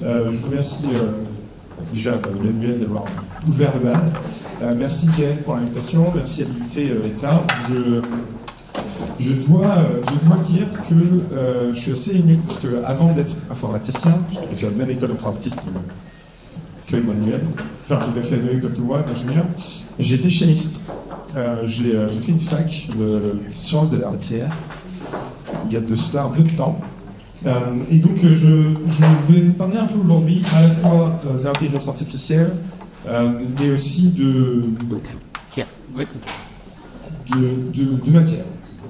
Je remercie déjà Emmanuel d'avoir ouvert le bal. Merci Gaël pour l'invitation, merci à l'unité d'être là. Je dois dire que je suis assez ému parce qu'avant d'être informaticien, j'ai fait la même école informatique que Emmanuel, enfin il a fait la même école que moi, d'ingénieur, j'étais chimiste. J'ai fait une fac de sciences de la matière il y a de cela un peu de temps. Et donc je vais vous parler un peu aujourd'hui à la fois de l'intelligence artificielle, mais aussi de matière.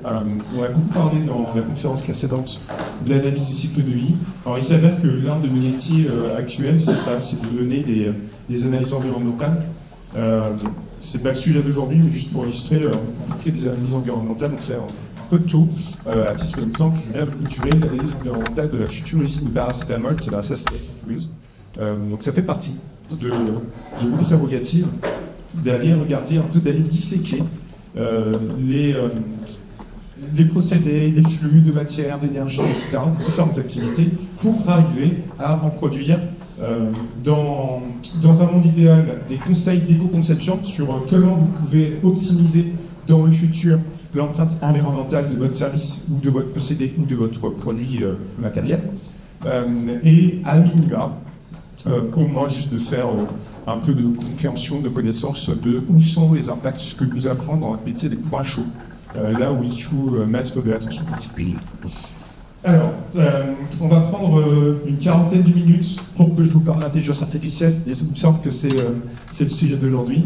On a beaucoup parlé dans la conférence précédente de l'analyse du cycle de vie. Alors il s'avère que l'un de mes métiers actuels, c'est ça, c'est de donner des analyses environnementales. C'est pas le sujet d'aujourd'hui, mais juste pour illustrer, on fait des analyses environnementales, on fait un peu de tout. À titre d'exemple, je viens de clôturer l'analyse environnementale de la future usine de paracétamol qui va s'installer sur Toulouse. Donc ça fait partie de mon prérogative d'aller regarder un peu, d'aller disséquer les procédés, les flux de matière, d'énergie, etc., différentes activités, pour arriver à en produire dans un monde idéal des conseils d'éco-conception sur comment vous pouvez optimiser dans le futur l'empreinte environnementale de votre service ou de votre procédé ou de votre produit matériel. Et à minima, pour moi, juste de faire un peu de compréhension, de connaissance de où sont les impacts que nous apprend dans notre métier des points chauds. Là où il faut mettre de l'attention particulière. Alors, on va prendre une quarantaine de minutes pour que je vous parle d'intelligence artificielle. Il me semble que c'est le sujet d'aujourd'hui.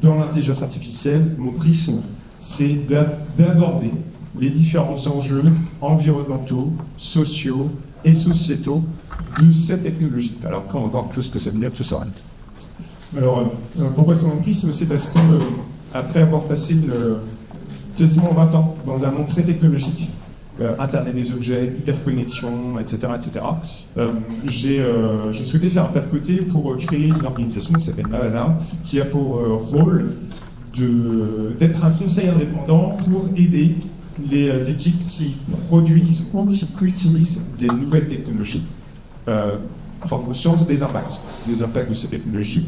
Dans l'intelligence artificielle, mon prisme, c'est d'aborder les différents enjeux environnementaux, sociaux et sociétaux de cette technologie. Alors, après, on va voir plus ce que ça veut dire, tout ça. Alors, pourquoi c'est mon prisme? C'est parce que après avoir passé quasiment 20 ans dans un monde très technologique, Internet des objets, hyperconnexion, etc., j'ai souhaité faire un pas de côté pour créer une organisation qui s'appelle Mavana, qui a pour rôle d'être un conseil indépendant pour aider les équipes qui produisent ou qui utilisent des nouvelles technologies. Prendre conscience des impacts de ces technologies.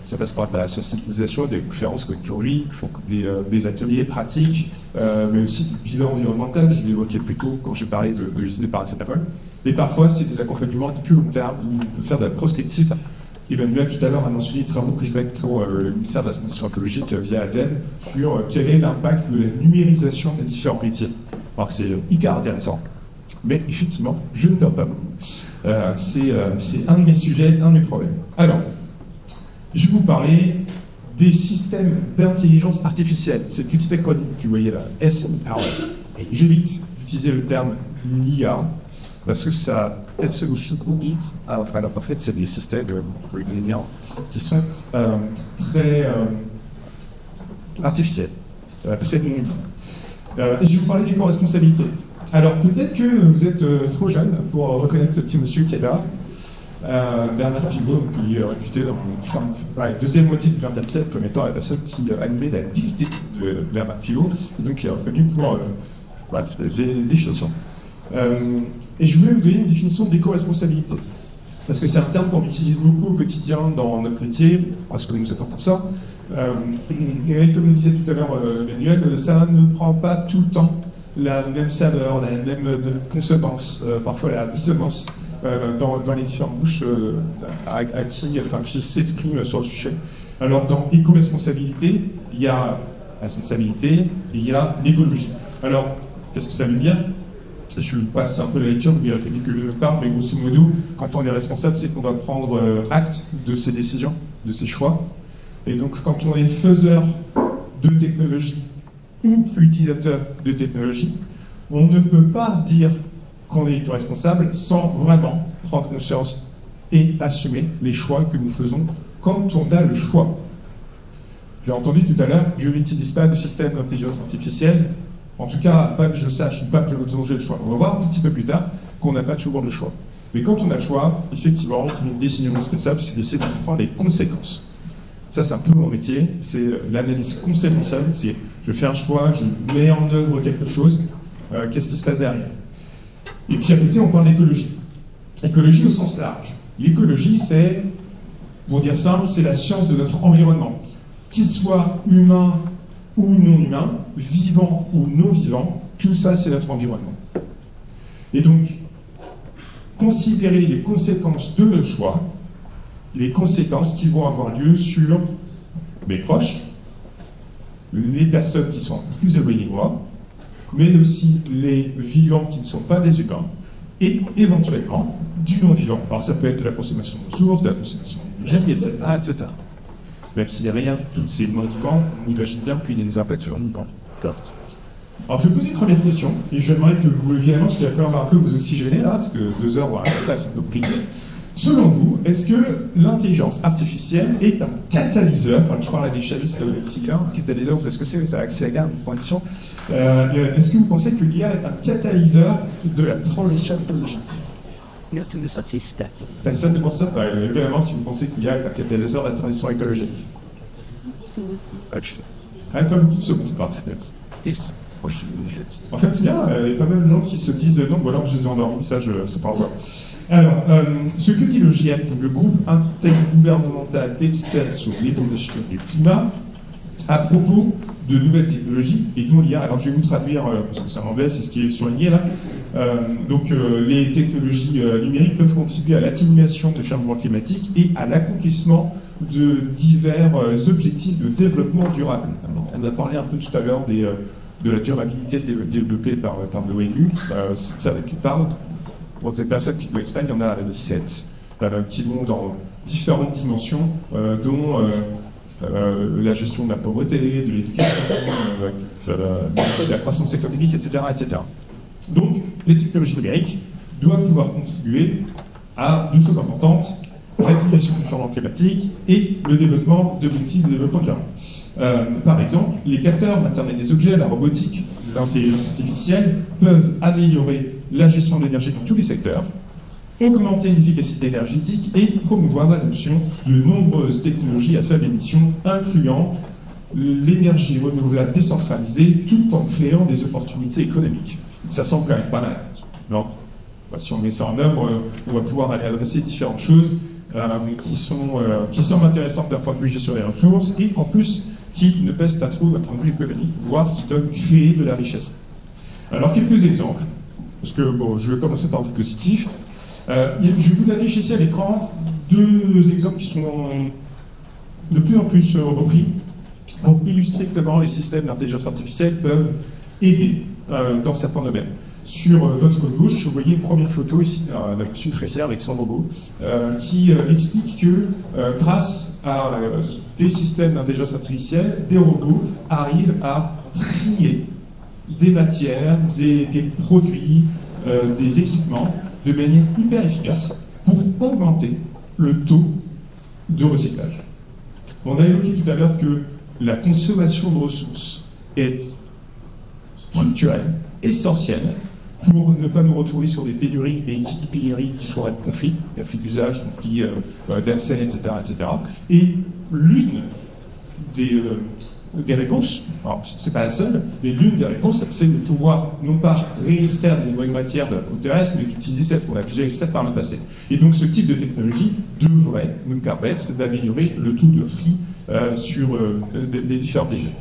Ça passe par la sensibilisation, des conférences comme aujourd'hui, des ateliers pratiques, mais aussi du bilan environnemental, je l'évoquais plus tôt quand j'ai parlé de l'usine de paracétamol. Et parfois, c'est des accompagnements plus long terme, où faire de la prospective. Emmanuel, tout à l'heure, a mentionné les travaux que je vais pour le ministère de la Transition écologique via ADEME sur quel est l'impact de la numérisation des différents métiers. Alors, c'est hyper intéressant. Mais effectivement, je ne dors pas beaucoup. C'est un de mes sujets, un de mes problèmes. Alors, je vais vous parler des systèmes d'intelligence artificielle. C'est une petite acronyme que vous voyez là, SIA. J'évite d'utiliser le terme l'IA, parce que ça peut-être se alors en fait, c'est des systèmes qui sont très artificiels, très et je vais vous parler d'éco-responsabilité. Alors peut-être que vous êtes trop jeune pour reconnaître ce petit monsieur qui est là, Bernard Pivot, qui est réputé dans la deuxième moitié du XXe siècle comme étant la personne qui animait l'activité de Bernard Pivot, donc qui est reconnu pour des chansons. Et je voulais vous donner une définition d'éco-responsabilité, parce que c'est un terme qu'on utilise beaucoup au quotidien dans notre métier, parce que nous sommes pour ça. Et comme le disait tout à l'heure Emmanuel, ça ne prend pas tout le temps la même saveur, la même consonance, parfois la dissonance dans les différentes bouches qui s'expriment sur le sujet. Alors dans éco-responsabilité, il y a responsabilité et il y a l'écologie. Alors, qu'est-ce que ça veut dire? Je vous passe un peu la lecture, vous verrez vite que je parle, mais grosso modo, quand on est responsable, c'est qu'on va prendre acte de ses décisions, de ses choix. Et donc, quand on est faiseur de technologie ou utilisateur de technologie, on ne peut pas dire qu'on est responsable sans vraiment prendre conscience et assumer les choix que nous faisons quand on a le choix. J'ai entendu tout à l'heure, je n'utilise pas de système d'intelligence artificielle, en tout cas, pas que je sache, pas que j'ai le choix. On va voir un petit peu plus tard qu'on n'a pas toujours le choix. Mais quand on a le choix, effectivement, une décision responsable, c'est d'essayer de prendre les conséquences. Ça, c'est un peu mon métier, c'est l'analyse conséquentielle, c'est je fais un choix, je mets en œuvre quelque chose, qu'est-ce qui se passe derrière? Et puis à côté, on parle d'écologie. Écologie au sens large. L'écologie, c'est, pour dire simple, c'est la science de notre environnement. Qu'il soit humain ou non humain, vivant ou non vivant, tout ça, c'est notre environnement. Et donc, considérer les conséquences de nos choix, les conséquences qui vont avoir lieu sur mes proches, les personnes qui sont un peu plus éloignées de moi, mais aussi les vivants qui ne sont pas des humains, et éventuellement du non-vivant. Alors ça peut être de la consommation de ressources, de la consommation d'énergie, etc., etc. Même s'il n'y a rien de tous ces mouvements, on imagine bien qu'il y a des impacts sur nous. Alors je vais poser une première question, et j'aimerais que vous leviez la main, parce qu'il va falloir un peu vous oxygéner là, parce que 2 heures, voilà, ça c'est un peu pris. Selon vous, est-ce que l'intelligence artificielle est un catalyseur, enfin, je parle à des chavistes mexicains, catalyseur, vous savez ce que c'est, ça accélère une transition. Est-ce que vous pensez que l'IA est un catalyseur de la transition écologique? Personne ne pense ça. Évidemment, si vous pensez qu'il y a un catalyseur de la transition écologique. Un peu beaucoup se en fait, c'est bien, il y a pas mal de gens qui se disent non, voilà, je les ai endormis, ça, c'est pas grave. Alors, ce que dit le GIEC, le groupe intergouvernemental d'experts sur l'évolution du climat, à propos de nouvelles technologies, et dont l'IA, alors je vais vous traduire, parce que ça m'embête, c'est ce qui est surligné là. Les technologies numériques peuvent contribuer à l'atténuation des changements climatiques et à l'accomplissement de divers objectifs de développement durable. Alors, on a parlé un peu tout à l'heure de la durabilité développée par l'ONU, c'est ça qui parle. Pour ces personnes qui nous expliquent, il y en a 17, qui vont dans différentes dimensions, dont la gestion de la pauvreté, de l'éducation, de la croissance économique, etc., etc. Donc, les technologies numériques doivent pouvoir contribuer à 2 choses importantes, l'atténuation du changement climatique et le développement d'objectifs de développement durable. Par exemple, les capteurs d'Internet des objets, la robotique, l'intelligence artificielle peuvent améliorer la gestion de l'énergie dans tous les secteurs, augmenter l'efficacité énergétique et promouvoir l'adoption de nombreuses technologies à faible émission, incluant l'énergie renouvelable décentralisée, tout en créant des opportunités économiques. Ça semble quand même pas mal. Non, si on met ça en œuvre, on va pouvoir aller adresser différentes choses qui sont intéressantes d'un point de vue gestion des ressources et en plus qui ne pèsent pas trop d'un point de vue économique, voire qui peuvent créer de la richesse. Alors quelques exemples, parce que bon, je vais commencer par du positif. Je vous affiche ici à l'écran 2 exemples qui sont de plus en plus repris pour illustrer comment les systèmes d'intelligence artificielle peuvent aider dans certains domaines. Sur votre gauche, vous voyez une première photo ici d'un monsieur très fier avec son robot qui explique que grâce à des systèmes d'intelligence artificielle, des robots arrivent à trier des matières, des produits, des équipements de manière hyper efficace pour augmenter le taux de recyclage. On a évoqué tout à l'heure que la consommation de ressources est structurelle, essentielle, pour ne pas nous retrouver sur des pénuries, et des pénuries qui seraient de conflits d'usage, conflits d'accès, etc., etc. Et l'une des réponses, alors c'est pas la seule, mais l'une des réponses, c'est de pouvoir non pas réextraire des nouvelles matières de la côte terrestre, mais d'utiliser celles qu'on a déjà extraites par le passé. Et donc ce type de technologie devrait nous permettre d'améliorer le taux de tri sur les différents déchets.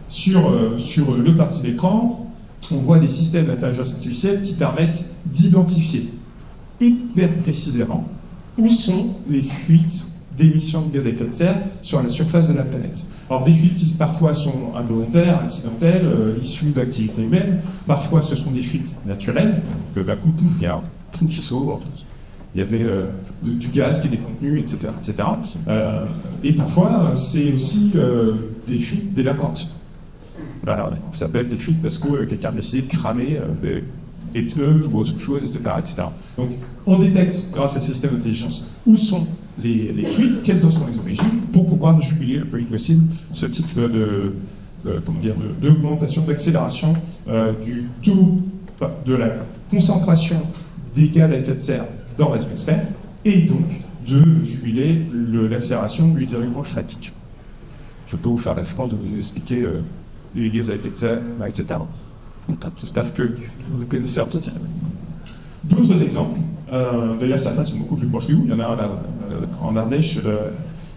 Sur le parti de l'écran, on voit des systèmes d'intelligence artificielle qui permettent d'identifier hyper précisément où sont les fuites d'émissions de gaz à effet de serre sur la surface de la planète. Alors des fuites qui parfois sont involontaires, accidentelles, issues d'activités humaines, parfois ce sont des fuites naturelles, donc d'un coup, il y a un truc qui s'ouvre, il y avait du gaz qui est décontenu, etc. etc. Et parfois c'est aussi des fuites délinquantes. Voilà, ça peut être des fuites parce que quelqu'un a décidé de cramer des pneus ou autre chose, etc., etc. Donc, on détecte, grâce à ce système d'intelligence, où sont les fuites, quelles en sont les origines, pour pouvoir juguler le plus vite possible ce type d'augmentation, d'accélération du taux de la concentration des gaz à effet de serre dans l'atmosphère, et donc de juguler l'accélération du dérèglement climatique. Je peux vous faire la France de vous expliquer les gaz à effet de serre, etc. J'espère que vous connaissez un peu. D'autres exemples. D'ailleurs, certains sont beaucoup plus proches que vous. Il y en a un en Ardèche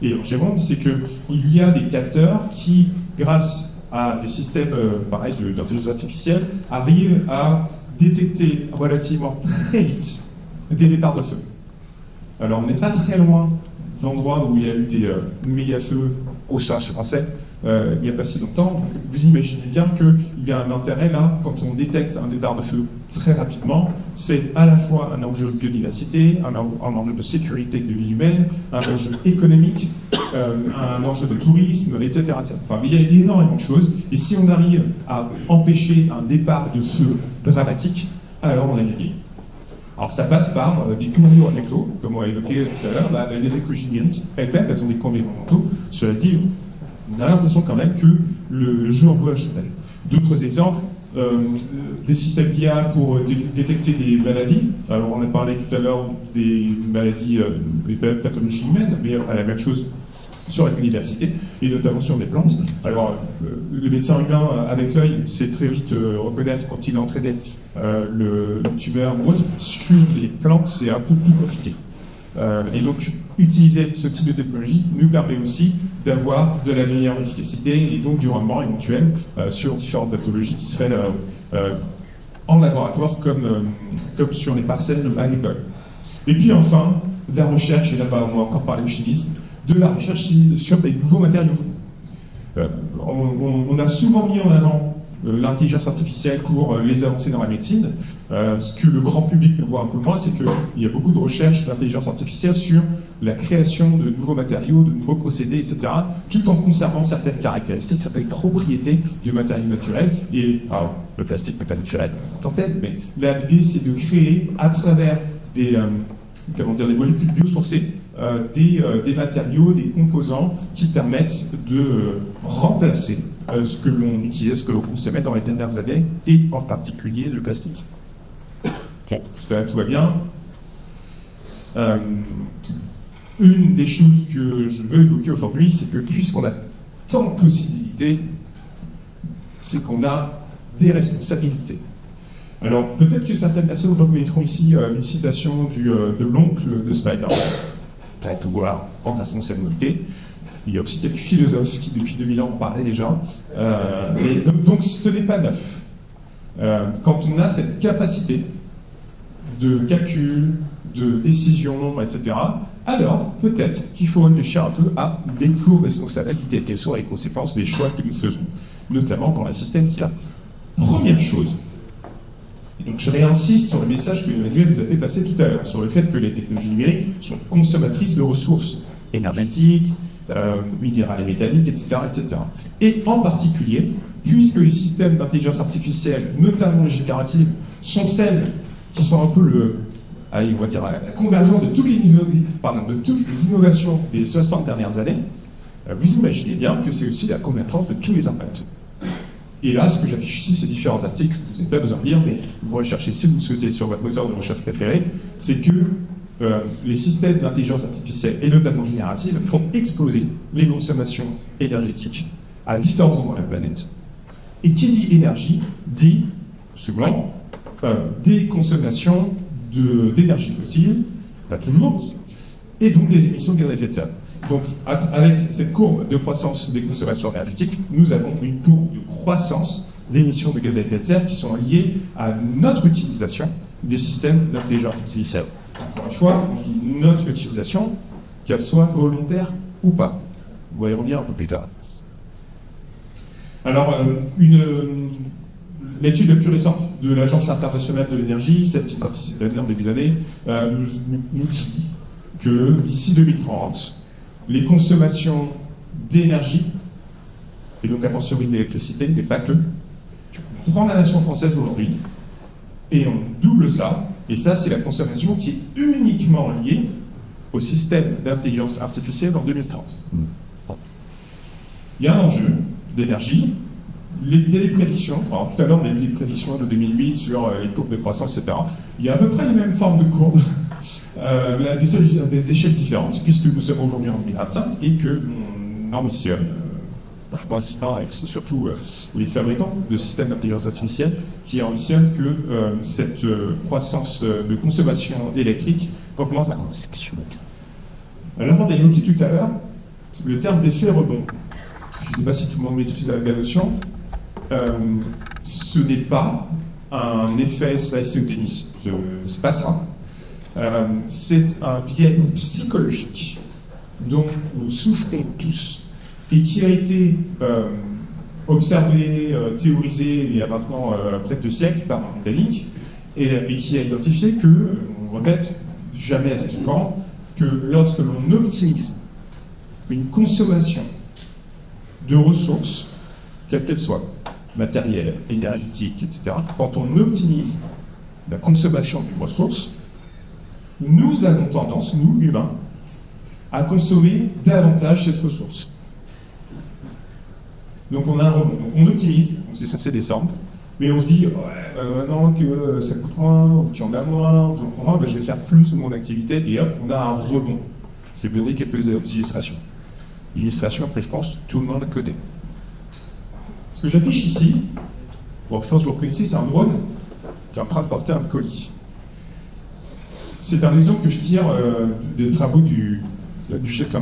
et en Gironde. C'est qu'il y a des capteurs qui, grâce à des systèmes pareil d'intelligence artificielle, arrivent à détecter relativement très vite des départs de feu. Alors, on n'est pas très loin d'endroits où il y a eu des méga-feux au Sahara français il n'y a pas si longtemps. Vous imaginez bien qu'il y a un intérêt là, quand on détecte un départ de feu très rapidement, c'est à la fois un enjeu de biodiversité, un enjeu de sécurité de vie humaine, un enjeu économique, un enjeu de tourisme, etc. Enfin, il y a énormément de choses, et si on arrive à empêcher un départ de feu dramatique, alors on a gagné. Alors ça passe par des conduits en éclos, comme on l'a évoqué tout à l'heure, les technologies numériques elles-mêmes, elles ont des conduits mentaux. Cela dit, on a l'impression quand même que le jeu en vaut la chandelle. D'autres exemples, des systèmes d'IA pour détecter des maladies. Alors on a parlé tout à l'heure des maladies, des pathologies humaines, mais la même chose sur la biodiversité, et notamment sur les plantes. Alors, le médecin humain, avec l'œil, sait très vite reconnaître quand il a entraîné le tumeur ou autre. Sur les plantes, c'est un peu plus compliqué. Et donc, utiliser ce type de technologie nous permet aussi d'avoir de la meilleure efficacité et donc du rendement éventuel sur différentes pathologies qui seraient en laboratoire comme sur les parcelles agricoles. Et puis enfin, de la recherche, et là on va encore parler de chimiste, de la recherche sur des nouveaux matériaux. On a souvent mis en avant l'intelligence artificielle pour les avancées dans la médecine. Ce que le grand public ne voit un peu moins, c'est qu'il y a beaucoup de recherches d'intelligence artificielle sur la création de nouveaux matériaux, de nouveaux procédés, etc., tout en conservant certaines caractéristiques, certaines propriétés du matériau naturel. Et le plastique n'est pas naturel en tant que tel, mais l'idée, c'est de créer à travers des molécules biosourcées, des matériaux, des composants qui permettent de remplacer ce que l'on utilisait, ce que l'on consommait dans les dernières années, et en particulier le plastique. Bon, jusqu'à là, tout va bien. Une des choses que je veux évoquer aujourd'hui, c'est que puisqu'on a tant de possibilités, c'est qu'on a des responsabilités. Alors, peut-être que certaines personnes reconnaîtront ici une citation de l'oncle de Spider-Man. Peut-être voir en responsabilité. Il y a aussi quelques philosophes qui, depuis 2000 ans, en parlaient déjà. Et donc, ce n'est pas neuf. Quand on a cette capacité de calcul, de décision, etc., alors peut-être qu'il faut réfléchir un peu à l'éco-responsabilité, quelles sont les conséquences des choix que nous faisons, notamment dans un système qui a. Première chose, et donc je réinsiste sur le message que Emmanuel nous a fait passer tout à l'heure, sur le fait que les technologies numériques sont consommatrices de ressources énergétiques, minérales et métalliques, etc., etc. Et en particulier, puisque les systèmes d'intelligence artificielle, notamment les génératives, sont celles qui sont un peu on va dire, la convergence de toutes les innovations des 60 dernières années, vous imaginez bien que c'est aussi la convergence de tous les impacts. Et là, ce que j'affiche ici, c'est différents articles, vous n'avez pas besoin de lire, mais vous recherchez si vous le souhaitez sur votre moteur de recherche préféré, c'est que les systèmes d'intelligence artificielle et notamment générative font exploser les consommations énergétiques à différents endroits de la planète. Et qui dit énergie dit souvent des consommations d'énergie fossile, pas toujours, et donc des émissions de gaz à effet de serre. Donc, avec cette courbe de croissance des consommations énergétiques, nous avons une courbe de croissance d'émissions de gaz à effet de serre qui sont liées à notre utilisation des systèmes d'intelligence artificielle. Encore une fois, on dit notre utilisation, qu'elle soit volontaire ou pas. Vous allez revenir un peu plus tard. Alors, l'étude la plus récente de l'Agence internationale de l'énergie, celle qui est sortie cette année en début d'année, nous dit que d'ici 2030, les consommations d'énergie, et donc à fortiori de l'électricité, mais pas que, on prend la nation française aujourd'hui, et on double ça, et ça c'est la consommation qui est uniquement liée au système d'intelligence artificielle en 2030. Il y a un enjeu d'énergie. Il y a des prédictions, alors tout à l'heure on a vu des prédictions de 2008 sur les courbes de croissance, etc. Il y a à peu près les mêmes formes de courbes, mais à des échelles différentes, puisque nous sommes aujourd'hui en 2025 et que on ambitionne, je pense que surtout les fabricants de systèmes d'intelligence artificielle qui ambitionnent que cette croissance de consommation électrique augmente la consommation. Alors, on a évoqué tout à l'heure le terme d'effet rebond. Je ne sais pas si tout le monde maîtrise la notion. Ce n'est pas un effet slice au tennis. C'est pas ça. C'est un biais psychologique dont nous souffrons tous et qui a été observé, théorisé il y a maintenant près de 2 siècles par Danick et qui a identifié que, on répète jamais assez souvent, que lorsque l'on optimise une consommation de ressources, quelles qu'elles soient, matérielles, énergétiques, etc., quand on optimise la consommation d'une ressource, nous avons tendance, nous, humains, à consommer davantage cette ressource. Donc on a un rebond. Donc on optimise, c'est censé descendre, mais on se dit, ouais, maintenant que ça coûte moins, ou qu'il y en a moins, ben, je vais faire plus de mon activité, et hop, on a un rebond. Je vais vous donner quelques illustrations. Illustration, après je pense, tout le monde de côté. Ce que j'affiche ici, bon, je pense que vous reconnaissez, c'est un drone qui est en train de porter un colis. C'est un exemple que je tire des travaux du GIEC,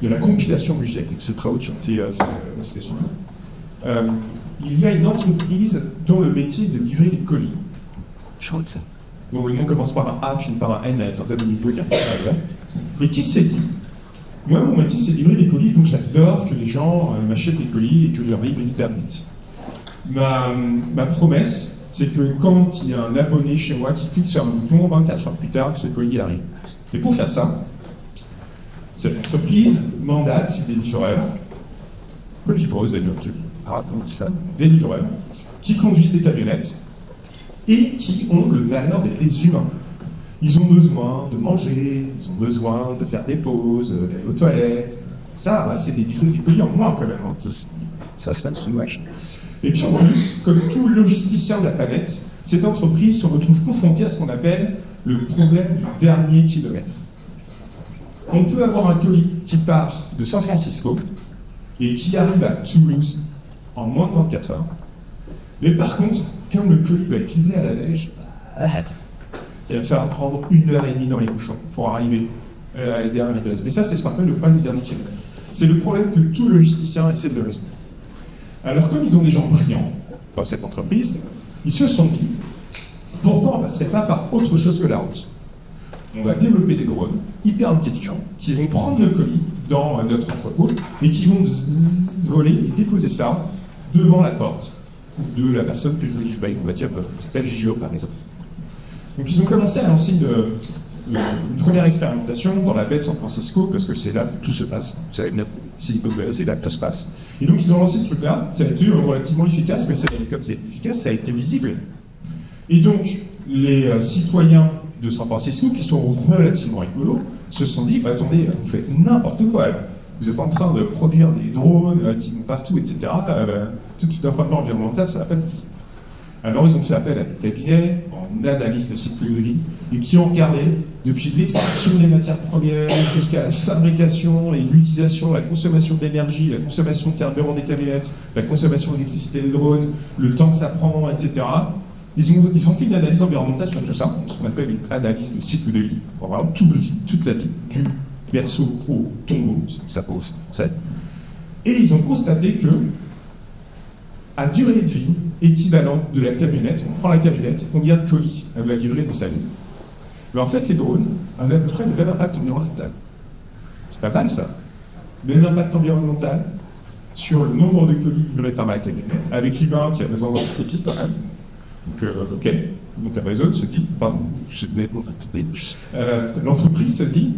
de la compilation du GIEC, ces travaux qui ont été il y a une entreprise dont le métier est de livrer des colis. Schultz. Donc le nom commence par un A, finit par un N, avec un Z au milieu. Et qui s'est dit, moi, mon métier, c'est de livrer des colis, donc j'adore que les gens m'achètent des colis et que je leur livre hyper vite. Ma promesse, c'est que quand il y a un abonné chez moi qui clique sur un bouton, 24 heures plus tard, que ce colis arrive. Et pour faire ça, cette entreprise mandate des livreurs, des livreurs, qui conduisent des camionnettes et qui ont le valeur d'être des humains. Ils ont besoin de manger, ils ont besoin de faire des pauses, d'aller aux toilettes. Ça, c'est des colis en moins quand même. Ça se passe, c'est. Et puis en plus, comme tout logisticien de la planète, cette entreprise se retrouve confrontée à ce qu'on appelle le problème du dernier kilomètre. On peut avoir un colis qui part de San Francisco et qui arrive à Toulouse en moins de 24 heures. Mais par contre, comme le colis doit être livré à la neige, il va falloir prendre 1h30 dans les bouchons pour arriver à la dernière base. Mais ça, c'est ce qu'on appelle le problème du dernier kilomètre. C'est le problème que tout logisticien essaie de résoudre. Alors, comme ils ont des gens brillants dans cette entreprise, ils se sont dit, pourquoi on ne passerait pas par autre chose que la route? On va développer des drones hyper intelligents qui vont prendre le colis dans notre entrepôt et qui vont voler et déposer ça devant la porte de la personne que je livre. On va dire, qui s'appelle Gio, par exemple. Donc, ils ont commencé à lancer une première expérimentation dans la baie de San Francisco, parce que c'est là que tout se passe. Vous savez, Silicon Valley, c'est là que tout se passe. Et donc, ils ont lancé ce truc-là. Ça a été relativement efficace, mais comme c'est efficace, ça a été visible. Et donc, les citoyens de San Francisco, qui sont relativement écolos, se sont dit, bah, attendez, vous faites n'importe quoi. Vous êtes en train de produire des drones qui vont partout, etc. Tout d'un point de vue environnemental, ça va pas être. Alors, ils ont fait appel à des cabinets en analyse de cycle de vie et qui ont regardé depuis l'extraction des matières premières jusqu'à la fabrication et l'utilisation, la consommation d'énergie, la consommation de carburant des camionnettes, la consommation d'électricité des drones, le temps que ça prend, etc. Ils ont fait une analyse environnementale sur tout ça, ce qu'on appelle une analyse de cycle de vie, pour avoir toute la vie, du berceau au tombeau, ça pose. Et ils ont constaté que, à durée de vie équivalente de la camionnette, on prend la camionnette, combien de colis elle va livrer dans sa vie? Mais en fait, les drones avaient à peu près le même impact environnemental. C'est pas mal, ça. Le même impact environnemental sur le nombre de colis livrés par la camionnette, avec l'humain qui a besoin d'un petit quand même. Donc, ok. Donc, Amazon se dit, pardon, l'entreprise se dit,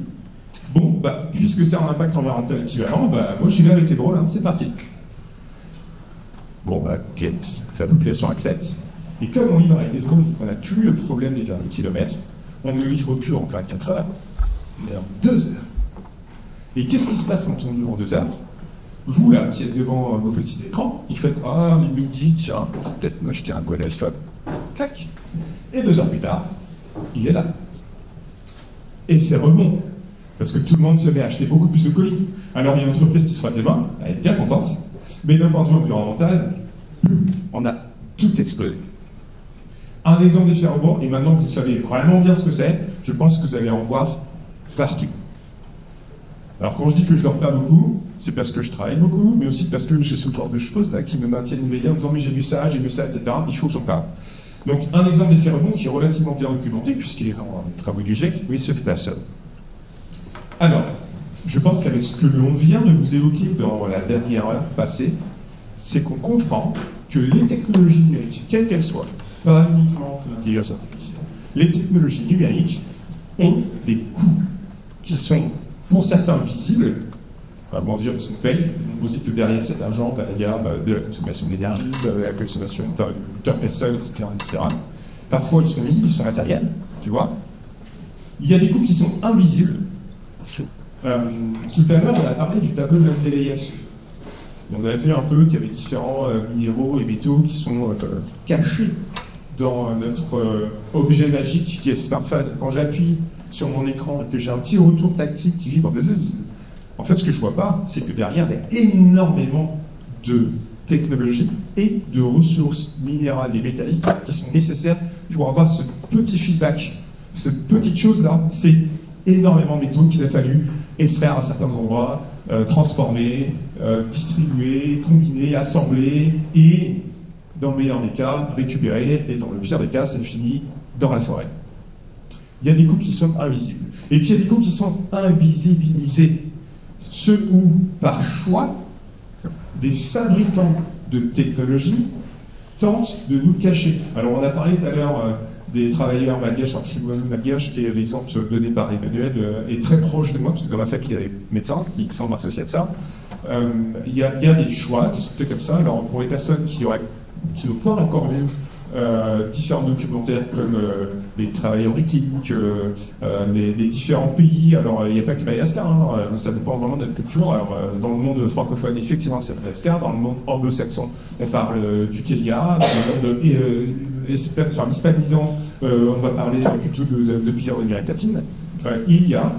bon, bah, puisque c'est un impact environnemental équivalent, bah, moi j'y vais avec les drones, hein, c'est parti. Bon, bah, ok, la population accepte. Et comme on livre avec des drones, on n'a plus le problème des derniers kilomètres, on ne livre plus en 24 heures, mais en 2 heures. Et qu'est-ce qui se passe quand on livre en 2 heures? Vous, là, qui êtes devant vos petits écrans, il fait ah, il me dit, tiens, je vais peut-être m'acheter un Google iPhone. Clac. Et 2 heures plus tard, il est là. Et c'est rebond. Parce que tout le monde se met à acheter beaucoup plus de colis. Alors il y a une entreprise qui se frotte les mains, elle est bien contente. Mais d'un point de vue environnemental, on a tout explosé. Un exemple d'effet rebond, et maintenant que vous savez vraiment bien ce que c'est, je pense que vous allez en voir partout. Alors quand je dis que je dors pas beaucoup, c'est parce que je travaille beaucoup, mais aussi parce que j'ai ce genre de choses là qui me maintiennent éveillé en disant mais j'ai vu ça, etc. Il faut que j'en parle. Donc un exemple d'effet rebond qui est relativement bien documenté, puisqu'il est dans les travaux du GIEC, oui, c'est Person. Alors, je pense qu'avec ce que l'on vient de vous évoquer dans la dernière heure passée, c'est qu'on comprend que les technologies numériques, quelles qu'elles soient, pas uniquement l'intelligence artificielle, les technologies numériques ont des coûts qui sont, pour certains, visibles. Bon, déjà, parce qu'on paye, on sait que derrière cet argent, il y a de la consommation d'énergie, de la consommation de personnes, etc., etc. Parfois, ils sont visibles, ils sont matériels, tu vois. Il y a des coûts qui sont invisibles. Tout à l'heure, on a parlé du tableau de Mendeleïev. On a vu un peu qu'il y avait différents minéraux et métaux qui sont cachés dans notre objet magique qui est le smartphone. Quand j'appuie sur mon écran et que j'ai un petit retour tactile qui vibre, en fait, ce que je ne vois pas, c'est que derrière, il y a énormément de technologies et de ressources minérales et métalliques qui sont nécessaires pour avoir ce petit feedback. Cette petite chose-là, c'est énormément de métaux qu'il a fallu extraire à certains endroits, transformer, distribuer, combiner, assembler et, dans le meilleur des cas, récupérer, et dans le pire des cas, ça finit dans la forêt. Il y a des coûts qui sont invisibles. Et puis il y a des coûts qui sont invisibilisés. Ceux où, par choix, des fabricants de technologies tentent de nous cacher. Alors on a parlé tout à l'heure des travailleurs malgaches, alors je suis moi-même malgache, et l'exemple donné par Emmanuel est très proche de moi, parce que dans ma famille il y a des médecins qui sont associés à ça. Il y a des choix qui sont faits comme ça. Alors pour les personnes qui n'ont pas encore vu différents documentaires comme les travailleurs cliniques, les différents pays. Alors, il n'y a pas que Madagascar, hein, ça dépend vraiment de notre culture. Alors, dans le monde francophone, effectivement, c'est Madagascar. Dans le monde anglo-saxon, on parle du Kenya. Dans le monde hispanisant, on va parler plutôt de pays d'Amérique latine. Il y a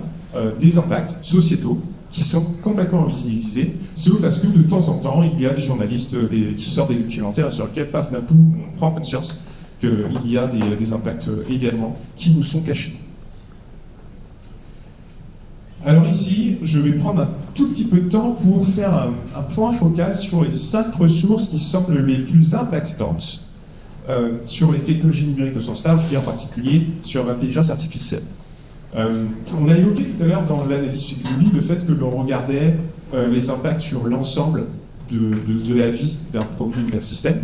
des impacts sociétaux qui sont complètement invisibilisés, sauf parce que de temps en temps, il y a des journalistes qui sortent des documentaires sur lesquels, paf, d'un coup, on prend conscience qu'il y a des impacts également qui nous sont cachés. Alors ici, je vais prendre un tout petit peu de temps pour faire un point focal sur les 5 ressources qui semblent les plus impactantes sur les technologies numériques au sens large, et en particulier sur l'intelligence artificielle. On a évoqué tout à l'heure dans l'analyse physiologique le fait que l'on regardait les impacts sur l'ensemble de la vie d'un produit ou d'un système.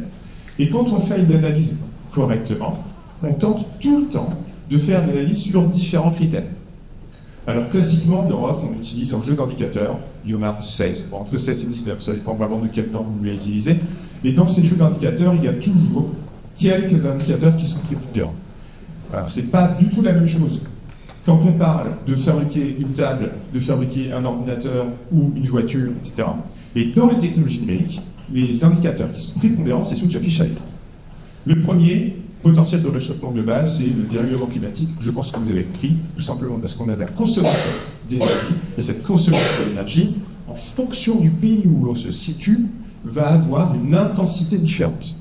Et quand on fait une analyse correctement, on tente tout le temps de faire une analyse sur différents critères. Alors classiquement, en Europe, on utilise un jeu d'indicateurs, il y en a 16, bon, entre 16 et 19, ça dépend vraiment de quel temps vous voulez utiliser. Et dans ces jeux d'indicateurs, il y a toujours quelques indicateurs qui sont prédicteurs. Alors c'est pas du tout la même chose. Quand on parle de fabriquer une table, de fabriquer un ordinateur ou une voiture, etc., et dans les technologies numériques, les indicateurs qui sont prépondérants, c'est ceux que j'affiche à l'écran. Le premier, potentiel de réchauffement global, c'est le dérèglement climatique. Je pense que vous avez écrit, tout simplement parce qu'on a de la consommation d'énergie, et cette consommation d'énergie, en fonction du pays où on se situe, va avoir une intensité différente.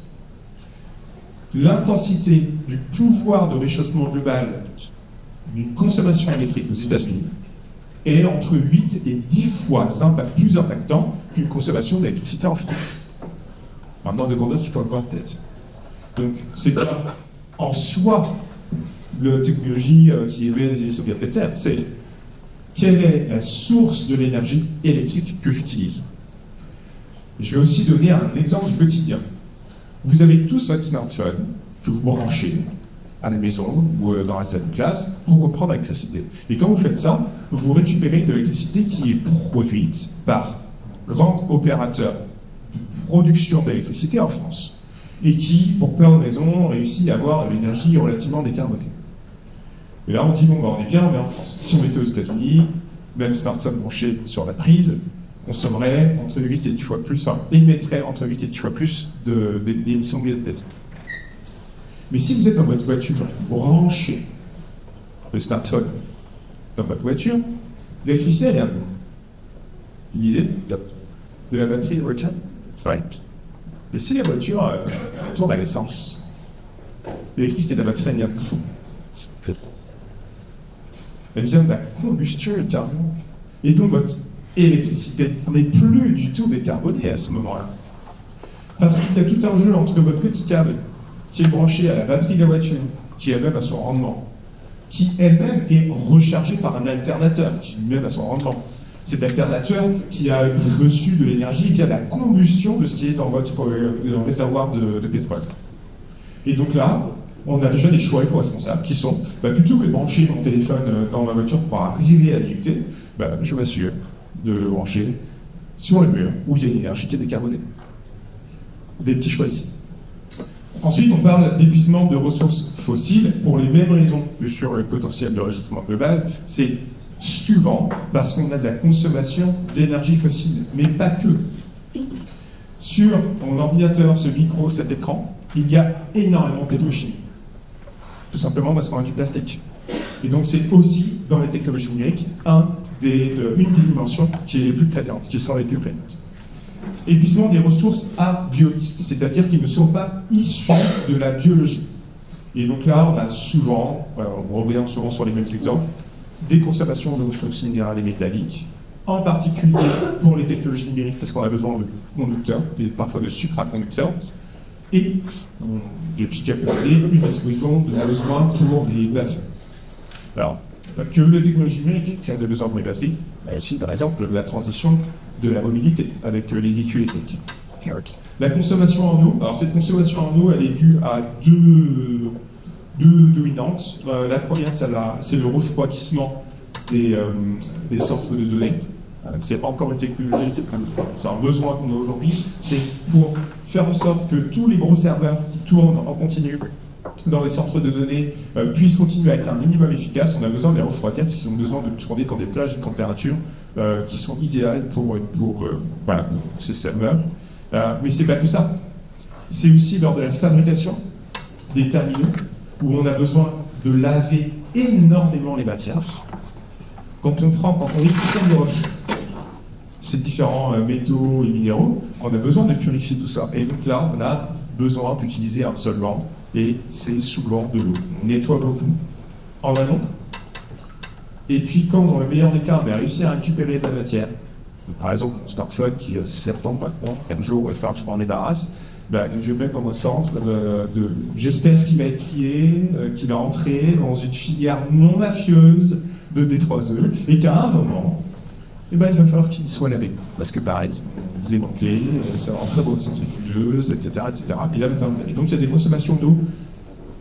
L'intensité du pouvoir de réchauffement global d'une consommation électrique aux États-Unis est entre 8 et 10 fois plus impactant qu'une consommation d'électricité en France. Maintenant, de grandeur qu'il faut avoir en tête. Donc, c'est pas en soi la technologie qui émet des émissions de gaz à effet de serre, c'est quelle est la source de l'énergie électrique que j'utilise. Je vais aussi donner un exemple du quotidien. Vous avez tous votre smartphone que vous branchez à la maison ou dans la salle de classe pour reprendre l'électricité. Et quand vous faites ça, vous récupérez de l'électricité qui est produite par grands opérateurs de production d'électricité en France et qui, pour plein de raisons, réussit à avoir de l'énergie relativement décarbonée. Et là, on dit, bon, ben, on est bien, on est en France. Si on était aux États-Unis, même smartphone branché sur la prise, consommerait entre 8 et 10 fois plus, enfin, émettrait entre 8 et 10 fois plus d'émissions de gaz à effet de serre. Mais si vous êtes dans votre voiture, branchez le smartphone dans votre voiture, l'électricité, elle est à vous. L'idée de la batterie de recharge. Ouais. Mais si la voiture tourne à l'essence, l'électricité de la batterie, elle vient d'où? Elle vient de la combustion du carburant. Et donc votre électricité n'est plus du tout décarbonée à ce moment-là. Parce qu'il y a tout un jeu entre votre petit câble qui est branché à la batterie de la voiture, qui elle-même a son rendement, qui elle-même est rechargée par un alternateur, qui lui-même a son rendement. Cet alternateur qui a reçu de l'énergie via la combustion de ce qui est dans votre réservoir de pétrole. Et donc là, on a déjà des choix éco-responsables qui sont, plutôt que de brancher mon téléphone dans ma voiture pour arriver à limiter, je m'assure de le brancher sur le mur où il y a une énergie qui est décarbonée. Des petits choix ici. Ensuite, on parle d'épuisement de ressources fossiles pour les mêmes raisons que sur le potentiel de réchauffement global. C'est souvent parce qu'on a de la consommation d'énergie fossile, mais pas que. Sur mon ordinateur, ce micro, cet écran, il y a énormément de pétrochimie. Tout simplement parce qu'on a du plastique. Et donc c'est aussi, dans les technologies numériques, une des dimensions qui est les plus prégnantes, qui sont les plus prégnantes. Épuisement des ressources abiotiques, c'est-à-dire qui ne sont pas issues de la biologie. Et donc là, on a souvent, on revient souvent sur les mêmes exemples, des consommations de ressources minérales et métalliques, en particulier pour les technologies numériques, parce qu'on a besoin de conducteurs, et parfois de supraconducteurs, et depuis quelques années, une explosion de besoin pour les batteries. Alors, pas que les technologies numériques qui ont des besoins pour les batteries, mais aussi, par exemple, la transition de la mobilité avec les véhicules électriques. La consommation en eau, alors cette consommation en eau, elle est due à deux dominantes. La première, c'est le refroidissement des centres de données. C'est pas encore une technologie, c'est un besoin qu'on a aujourd'hui. C'est pour faire en sorte que tous les gros serveurs qui tournent en continu dans les centres de données puissent continuer à être un minimum efficace. On a besoin de les refroidir parce qu'ils ont besoin de tourner dans des plages de température qui sont idéales pour ces serveurs. Mais c'est pas que ça. C'est aussi lors de la fabrication des terminaux où on a besoin de laver énormément les matières. Quand on extrait des roches, ces différents métaux et minéraux, on a besoin de purifier tout ça. Et donc là, on a besoin d'utiliser un solvant, et c'est souvent de l'eau. On nettoie beaucoup en amont. Et puis quand, dans le meilleur des cas, on a réussi à récupérer de la matière, par exemple mon smartphone qui est 70 maintenant, 4 jours, il va falloir que je m'en débarrasse, je vais le mettre dans un centre j'espère qu'il va être trié, qu'il va entrer dans une filière non mafieuse de D3E, et qu'à un moment, il va falloir qu'il soit lavé. Parce que pareil, il est manqué, ça va rentrer dans une centrifugeuse, etc., etc. Et donc il y a des consommations d'eau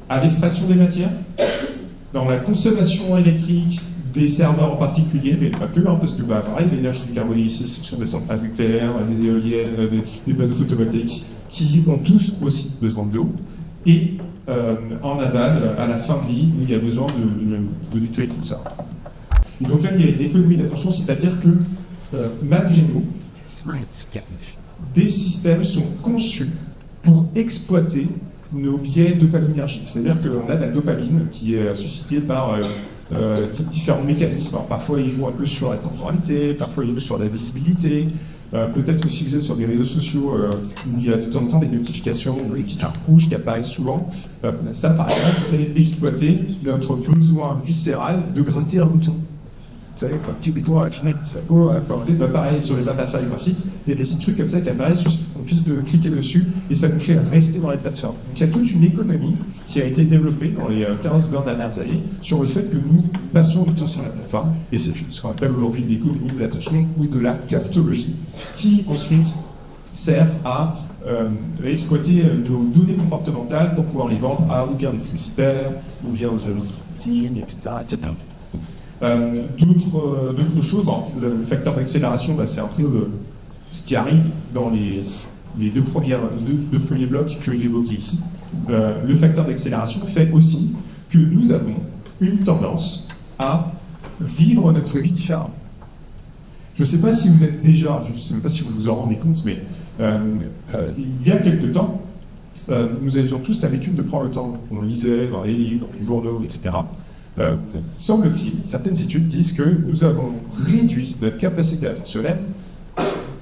à l'extraction des matières, dans la consommation électrique des serveurs en particulier, mais pas que, parce que pareil, l'énergie décarbonée ici, ce sont des centrales nucléaires, des éoliennes, des panneaux photovoltaïques, qui ont tous aussi besoin de l'eau. Et en aval, à la fin de vie, il y a besoin de nettoyer tout ça. Et donc là, il y a une économie d'attention, c'est-à-dire que malgré nous, des systèmes sont conçus pour exploiter nos biais dopaminergiques. C'est-à-dire qu'on a de la dopamine qui est suscitée par différents mécanismes. Alors, parfois, ils jouent un peu sur la temporalité, parfois, ils jouent sur la visibilité. Peut-être aussi vous êtes sur des réseaux sociaux où il y a de temps en temps des notifications, des petites rouges qui apparaissent souvent. Ça, par exemple, c'est exploiter notre besoin viscéral de gratter un bouton. Vous savez, quand petit bouton, pareil, sur les interfaces graphiques, il y a des petits trucs comme ça qui apparaissent, juste qu'on puisse cliquer dessus, et ça nous fait rester dans les plateformes. Donc il y a toute une économie qui a été développée dans les 15-20 dernières années sur le fait que nous passions du temps sur la plateforme, et c'est ce qu'on appelle aujourd'hui l'économie de l'attention ou de la captologie, qui ensuite sert à exploiter nos données comportementales pour pouvoir les vendre à ou bien des publicitaires, ou bien aux marketing, etc., etc. D'autres choses, le facteur d'accélération, c'est un peu ce qui arrive dans les deux premiers blocs que j'ai évoqués ici. Le facteur d'accélération fait aussi que nous avons une tendance à vivre notre vie différemment. Je ne sais pas si vous êtes déjà, je ne sais même pas si vous vous en rendez compte, mais il y a quelque temps, nous avions tous l'habitude de prendre le temps, on lisait dans les livres, dans les journaux, etc. Semble-t-il, certaines études disent que nous avons réduit notre capacité attentionnelle,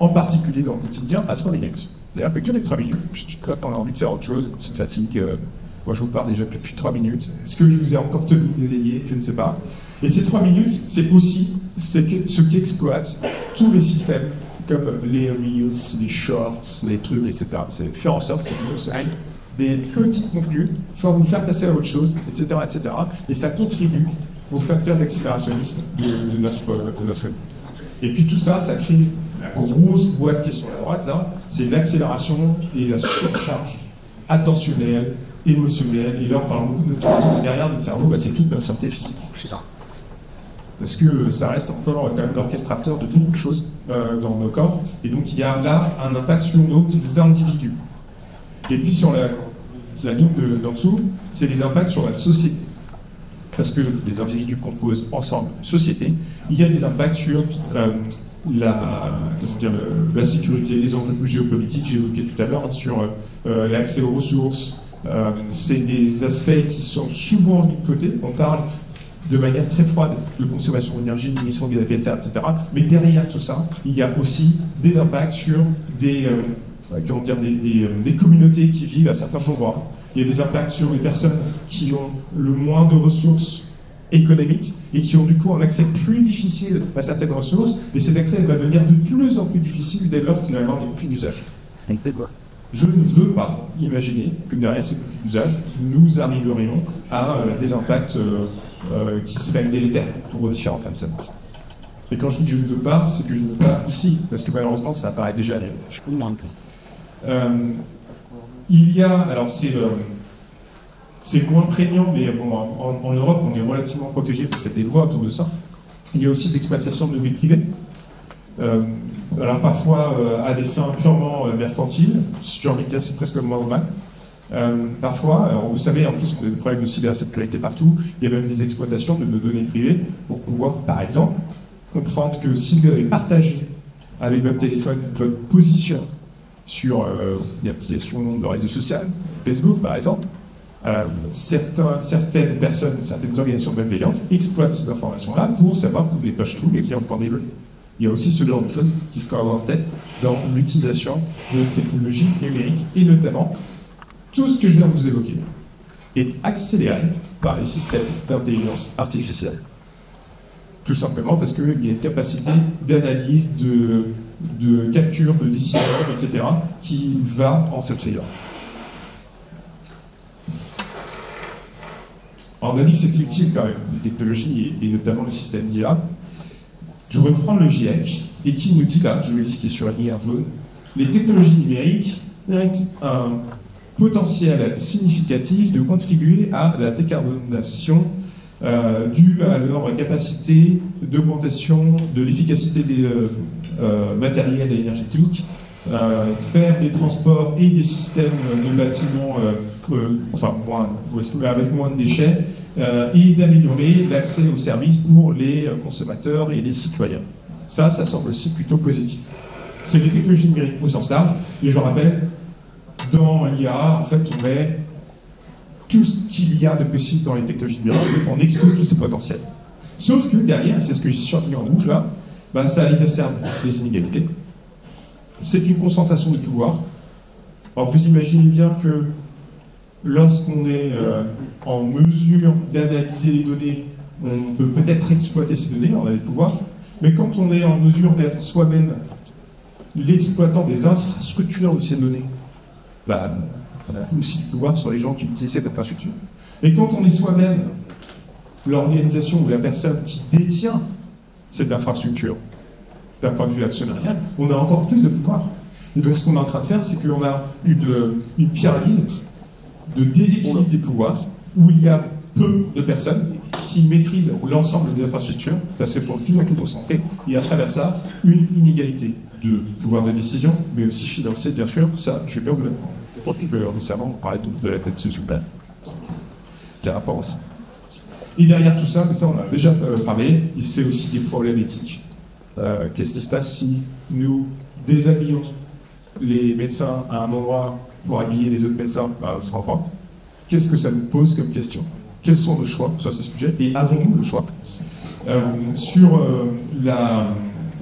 en particulier dans le quotidien, à 3 minutes. Et après que les 3 minutes, quand on a envie de faire autre chose, c'est fatigue. Moi, je vous parle déjà depuis 3 minutes. Est-ce que je vous ai encore tenu éveillé? Je ne sais pas. Et ces 3 minutes, c'est aussi ce qu'exploitent tous les systèmes, comme les Reels, les Shorts, les trucs, etc. C'est faire en sorte que vous ayez des petits contenus, pour vous faire passer à autre chose, etc., etc. Et ça contribue au facteur d'accélérationnisme de notre vie. Et puis tout ça, ça crée la grosse boîte qui est sur la droite, là, c'est l'accélération et la surcharge attentionnelle, émotionnelle. Et là, on parle beaucoup de notre cerveau. Derrière notre cerveau, bah, c'est toute notre santé physique. Parce que ça reste encore quand même l'orchestrateur de beaucoup de choses dans nos corps. Et donc, il y a là un impact sur nos individus. Et puis, sur la ligne d'en dessous, c'est les impacts sur la société. Parce que les individus composent ensemble une société, il y a des impacts sur la sécurité, les enjeux géopolitiques, j'ai évoqué tout à l'heure, sur l'accès aux ressources. C'est des aspects qui sont souvent mis de côté. On parle de manière très froide de consommation d'énergie, d'émissions de gaz à effet de serre, etc. Mais derrière tout ça, il y a aussi des impacts sur des communautés qui vivent à certains endroits. Il y a des impacts sur les personnes qui ont le moins de ressources économiques et qui ont du coup un accès plus difficile à certaines ressources, et cet accès va devenir de plus en plus difficile dès lors qu'il va y avoir des conflits d'usage. Je ne veux pas imaginer que derrière ces conflits d'usage, nous arriverions à des impacts qui seraient délétères pour différents femmes. Et quand je dis que je ne veux pas, c'est que je ne veux pas ici, parce que malheureusement ça apparaît déjà. Il y a, alors c'est moins prégnant, mais bon, en Europe on est relativement protégé parce qu'il y a des lois autour de ça. Il y a aussi l'exploitation de vie privée. Alors parfois à des fins purement mercantiles, j'ai envie de dire c'est presque le moins mal. Parfois, alors vous savez, en plus, on a des problèmes de cybersécurité partout, il y a même des exploitations de nos données privées pour pouvoir, par exemple, comprendre que si vous avez partagé avec votre téléphone votre position sur une application de réseau social, Facebook par exemple, certaines personnes, certaines organisations malveillantes exploitent ces informations-là pour savoir où les poches trouvent et qui en prendre les bleus. Il y a aussi ce genre de choses qu'il faut avoir en tête dans l'utilisation de technologies numériques et notamment tout ce que je viens de vous évoquer est accéléré par les systèmes d'intelligence artificielle. Tout simplement parce qu'il y a une capacité d'analyse, de capture de décisions, etc., qui va en cette là. Alors, on a dit que c'était utile quand même, les technologies et notamment le système d'IA. Je vais reprendre le GIEC et qui nous dit là, je vais lister sur la ligne jaune, les technologies numériques ont un potentiel significatif de contribuer à la décarbonisation due à leur capacité d'augmentation de l'efficacité des matériels énergétiques, faire des transports et des systèmes de bâtiments avec moins de déchets et d'améliorer l'accès aux services pour les consommateurs et les citoyens. Ça semble aussi plutôt positif. C'est des technologies numériques au sens large, et je rappelle, dans l'IA, en fait, on met tout ce qu'il y a de possible dans les technologies numériques, on expose tous ces potentiels. Sauf que derrière, c'est ce que j'ai surligné en rouge là, ben, ça exacerbe les inégalités. C'est une concentration de pouvoir. Alors vous imaginez bien que lorsqu'on est en mesure d'analyser les données, on peut peut-être exploiter ces données, on a des pouvoirs, mais quand on est en mesure d'être soi-même l'exploitant des infrastructures de ces données, bah, on a aussi du pouvoir sur les gens qui utilisent cette infrastructure. Et quand on est soi-même l'organisation ou la personne qui détient cette infrastructure, d'un point de vue actionnarial, on a encore plus de pouvoir. Et donc ce qu'on est en train de faire, c'est qu'on a une pyramide de déséquilibre des pouvoirs, où il y a peu de personnes qui maîtrisent l'ensemble des infrastructures, parce qu'elles sont de plus en plus concentrées, et à travers ça, une inégalité de pouvoir de décision, mais aussi financier, bien sûr. Ça, je vais bien vous l'apprendre. Récemment, on parlait de la tête super. J'ai un rapport aussi. Et derrière tout ça, mais ça on a déjà parlé, c'est aussi des problèmes éthiques. Qu'est-ce qui se passe si nous déshabillons les médecins à un endroit pour habiller les autres médecins on se rend compte. Qu'est-ce que ça nous pose comme question? Quels sont nos choix sur ce sujet? Et avons-nous le choix?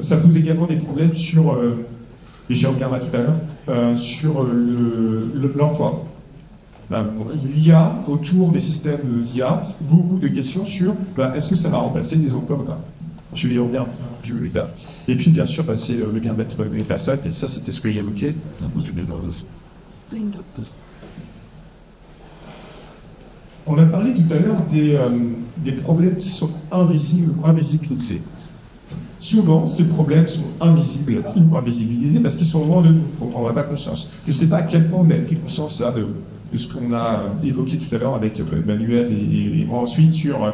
Ça pose également des problèmes sur, et j'y reviendrai tout à l'heure, sur l'emploi. Il y a, autour des systèmes d'IA, beaucoup de questions sur est-ce que ça va remplacer des emplois ou pas. Je vais y revenir plus tard. Et puis, bien sûr, c'est le bien-être des personnes, et ça, c'était ce que j'ai évoqué. On a parlé tout à l'heure des problèmes qui sont invisibles ou invisibilisés. Souvent, ces problèmes sont invisibles ou invisibilisés parce qu'ils sont loin de nous, on n'a pas conscience. Je ne sais pas à quel point vous avez pris conscience là, de ce qu'on a évoqué tout à l'heure avec Manuel et moi ensuite sur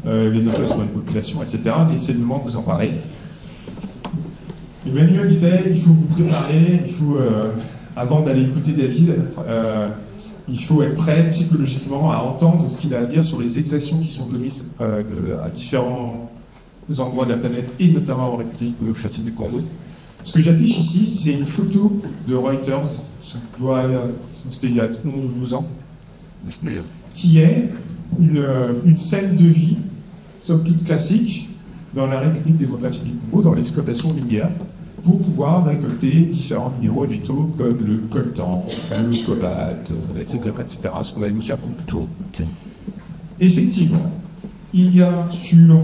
les emplois sur la population, etc. D'essayer de vous en parler. Emmanuel disait il faut vous préparer, il faut, avant d'aller écouter David, il faut être prêt psychologiquement à entendre ce qu'il a à dire sur les exactions qui sont commises à différents endroits de la planète et notamment en République démocratique du Congo. Ce que j'affiche ici, c'est une photo de Reuters, c'était il y a 11-12 ans, qui est une scène de vie, somme toute classique, dans la République démocratique du Congo, dans l'exploitation minière, pour pouvoir récolter différents minéraux végétaux comme le coltan, le cobalt, etc., ce qu'on a évoqué un peu plus tôt. Effectivement, il y a sur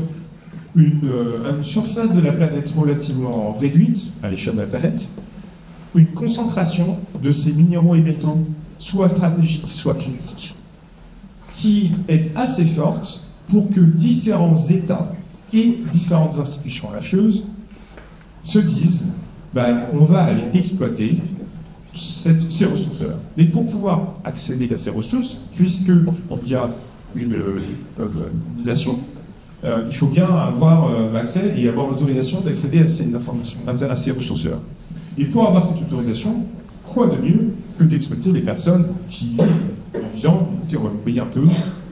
une surface de la planète relativement réduite, à l'échelle de la planète, une concentration de ces minéraux et métaux, soit stratégiques, soit critiques, qui est assez forte pour que différents États et différentes institutions mafieuses se disent on va aller exploiter ces ressources-là. Mais pour pouvoir accéder à ces ressources, puisqu'il y a une utilisation, il faut bien avoir accès et avoir l'autorisation d'accéder à ces informations, à ces ressources-là. Et pour avoir cette autorisation, quoi de mieux que d'exploiter les personnes qui disent on va vous payer un peu,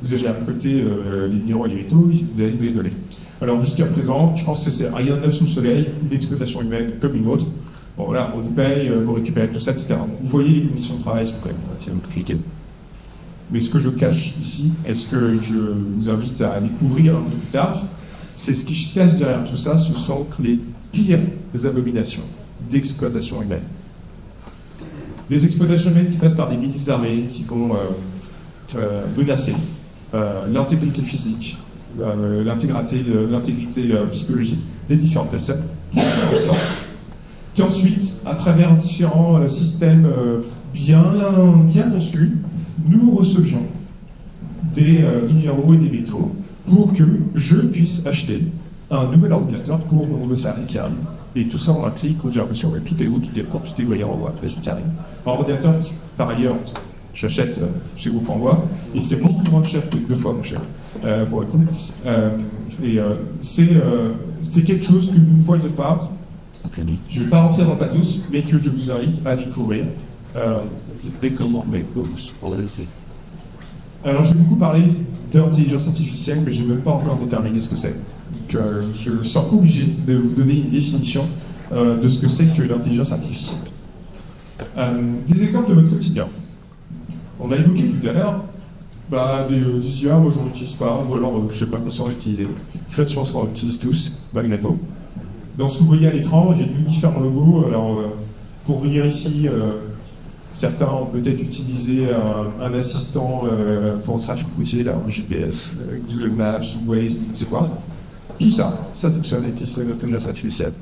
vous allez récolter les minéraux et les métaux, vous allez les donner. Alors jusqu'à présent, je pense que c'est rien de neuf sous le soleil, une exploitation humaine comme une autre. Bon voilà, on vous paye, vous récupérez tout ça, etc. Vous voyez les conditions de travail sont quand même compliquées. Mais ce que je cache ici, est-ce que je vous invite à découvrir un peu plus tard, c'est ce qui se cache derrière tout ça, ce sont les pires abominations d'exploitation humaine. Des exploitations humaines qui passent par des milices armées, qui vont menacer l'intégrité physique, l'intégrité psychologique des différentes personnes, qu'ensuite, à travers différents systèmes bien conçus, nous recevions des minéraux et des métaux pour que je puisse acheter un nouvel ordinateur pour mon nouveau salarié qui arrive. Et tout ça en un clic, où j'ai l'impression que tout est où, tout est propre, tout est voyant, on voit, qui arrive. Un ordinateur qui, par ailleurs, j'achète chez Groupe Envoi, et c'est beaucoup moins cher que 2 fois moins cher, pour être honnête. C'est quelque chose que vous ne voyez pas. Je ne vais pas rentrer dans le pathos, mais que je vous invite à découvrir. Alors, j'ai beaucoup parlé d'intelligence artificielle, mais je n'ai même pas encore déterminé ce que c'est. Donc, je me sens obligé de vous donner une définition de ce que c'est que l'intelligence artificielle. Des exemples de votre quotidien. On a évoqué tout à l'heure des IA, moi je n'en utilise pas, ou alors je ne sais pas comment on l'utiliser. En fait, je pense qu'on l'utilise tous, Magneto. Dans ce que vous voyez à l'écran, j'ai mis différents logos. Alors, pour venir ici, certains ont peut-être utilisé un assistant pour le trafic routier, là, en GPS, Google Maps, Waze, je ne sais quoi. Tout ça, ça fonctionne avec l'intelligence artificielle.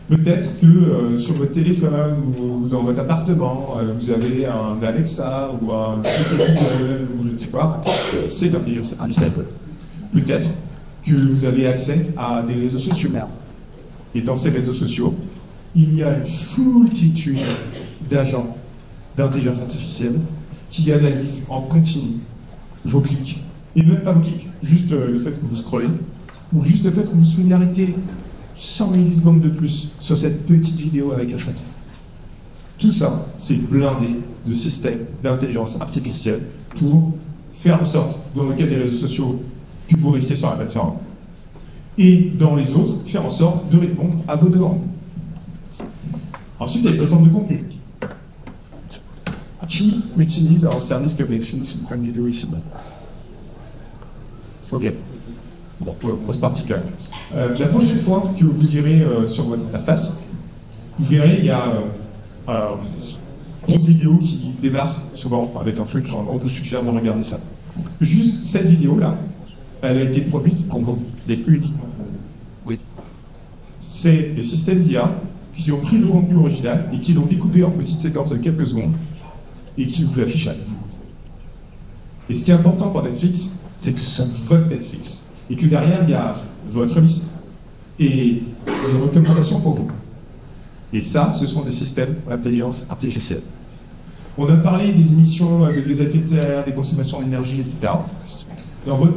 Peut-être que sur votre téléphone ou dans votre appartement, vous avez un Alexa ou un Google ou je ne sais quoi, c'est l'intelligence artificielle. Peut-être que vous avez accès à des réseaux sociaux. Et dans ces réseaux sociaux, il y a une foultitude d'agents d'intelligence artificielle qui analysent en continu vos clics. Et même pas vos clics, juste le fait que vous scrollez, ou juste le fait que vous souhaitez arrêter 100 millisecondes de plus sur cette petite vidéo avec un chat. Tout ça, c'est blindé de systèmes d'intelligence artificielle pour faire en sorte, dans le cas des réseaux sociaux, que vous restiez sur la plateforme, et dans les autres, faire en sorte de répondre à vos demandes. Ensuite, il y a les plateformes de contenu. Qui utilise un service comme Netflix ou comme vidéo ici? Ok. Bon, grosse partie quand même. La prochaine fois que vous irez sur votre interface, vous verrez, il y a grosse vidéo qui démarre souvent avec un truc genre, on vous suggère de regarder ça. Juste cette vidéo-là, elle a été produite pour vous, les uniquement. Oui. C'est des systèmes d'IA qui ont pris le contenu original et qui l'ont découpé en petites séquences de quelques secondes et qui vous l'affichent à vous. Et ce qui est important pour Netflix, c'est que ce soit votre Netflix et que derrière, il y a votre liste et des recommandations pour vous. Et ça, ce sont des systèmes d'intelligence artificielle. On a parlé des émissions des effets de serre, des consommations d'énergie, etc.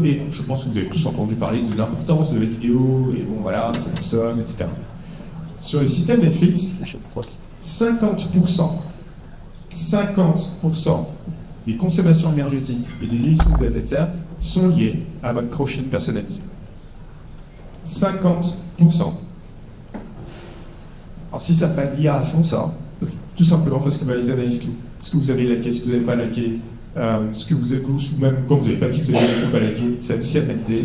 Et je pense que vous avez tous entendu parler de l'importance de la vidéo, et bon voilà, ça consomme, etc. Sur le système Netflix, 50% des consommations énergétiques et des émissions de effets de serre sont liées à votre profil personnalisé. 50%. Alors si ça pas l'IA à fond, ça, tout simplement parce que les analysent tout. Ce que vous avez liké, ce que vous n'avez pas liké, ce que vous êtes, ou même quand vous n'avez pas dit que vous avez pas liké, c'est aussi analysé.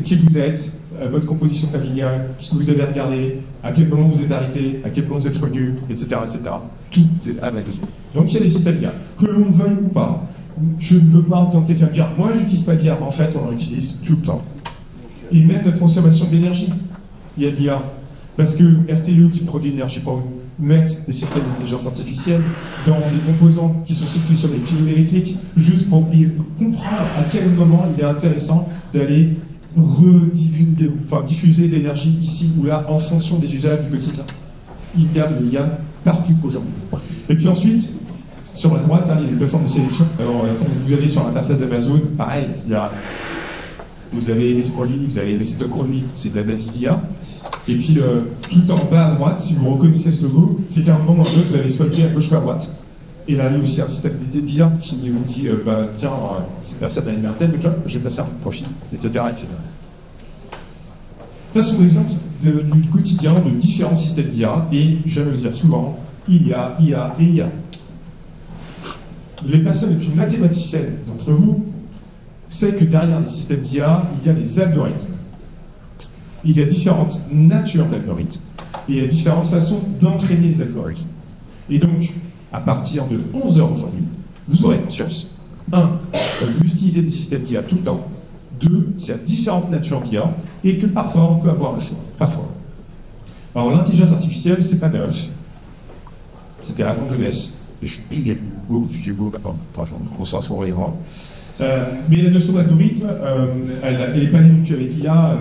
Qui vous êtes, votre composition familiale, ce que vous avez regardé, à quel moment vous êtes arrêté, à quel moment vous êtes revenu, etc., etc. Tout est analysé. Donc il y a des systèmes d'IA, que l'on veuille ou pas. Je ne veux pas entendre quelqu'un dire, moi j'utilise pas d'IA, mais en fait on l'utilise tout le temps. Et même notre consommation d'énergie, il y a de l'IA. Parce que RTE, qui produit l'énergie pour vous, met des systèmes d'intelligence artificielle dans des composants qui sont situés sur les piles électriques, juste pour comprendre à quel moment il est intéressant d'aller diffuser l'énergie ici ou là en fonction des usages du quotidien. Il y a de l'IA partout aujourd'hui. Et puis ensuite, sur la droite, il y a des plateformes de sélection. Alors, quand vous allez sur l'interface d'Amazon, pareil, vous avez les scrolling, vous avez les sites de produits, c'est de l'analyse d'IA. Et puis, tout en bas à droite, si vous reconnaissez ce logo, c'est qu'à un moment donné, vous allez swiper à gauche ou à droite. Et là, il y a aussi un système d'IA qui vous dit, tiens, cette personne a une tel job, je vais passer un profil, etc., etc. Ça sont des exemples du quotidien de différents systèmes d'IA, et j'aime le dire souvent, IA et IA. Les personnes les plus mathématiciennes d'entre vous savent que derrière les systèmes d'IA, il y a les algorithmes. Il y a différentes natures d'algorithmes. Et il y a différentes façons d'entraîner les algorithmes. Et donc, à partir de 11 h aujourd'hui, vous aurez conscience. 1. Vous utilisez des systèmes d'IA tout le temps. 2. Il y a différentes natures d'IA et que parfois on peut avoir le choix. Parfois. Alors l'intelligence artificielle, c'est pas neuf. C'était avant que je laisse. J'ai beaucoup, on s'en sourira. Mais la notion d'algorithme, elle n'est pas née avec l'IA.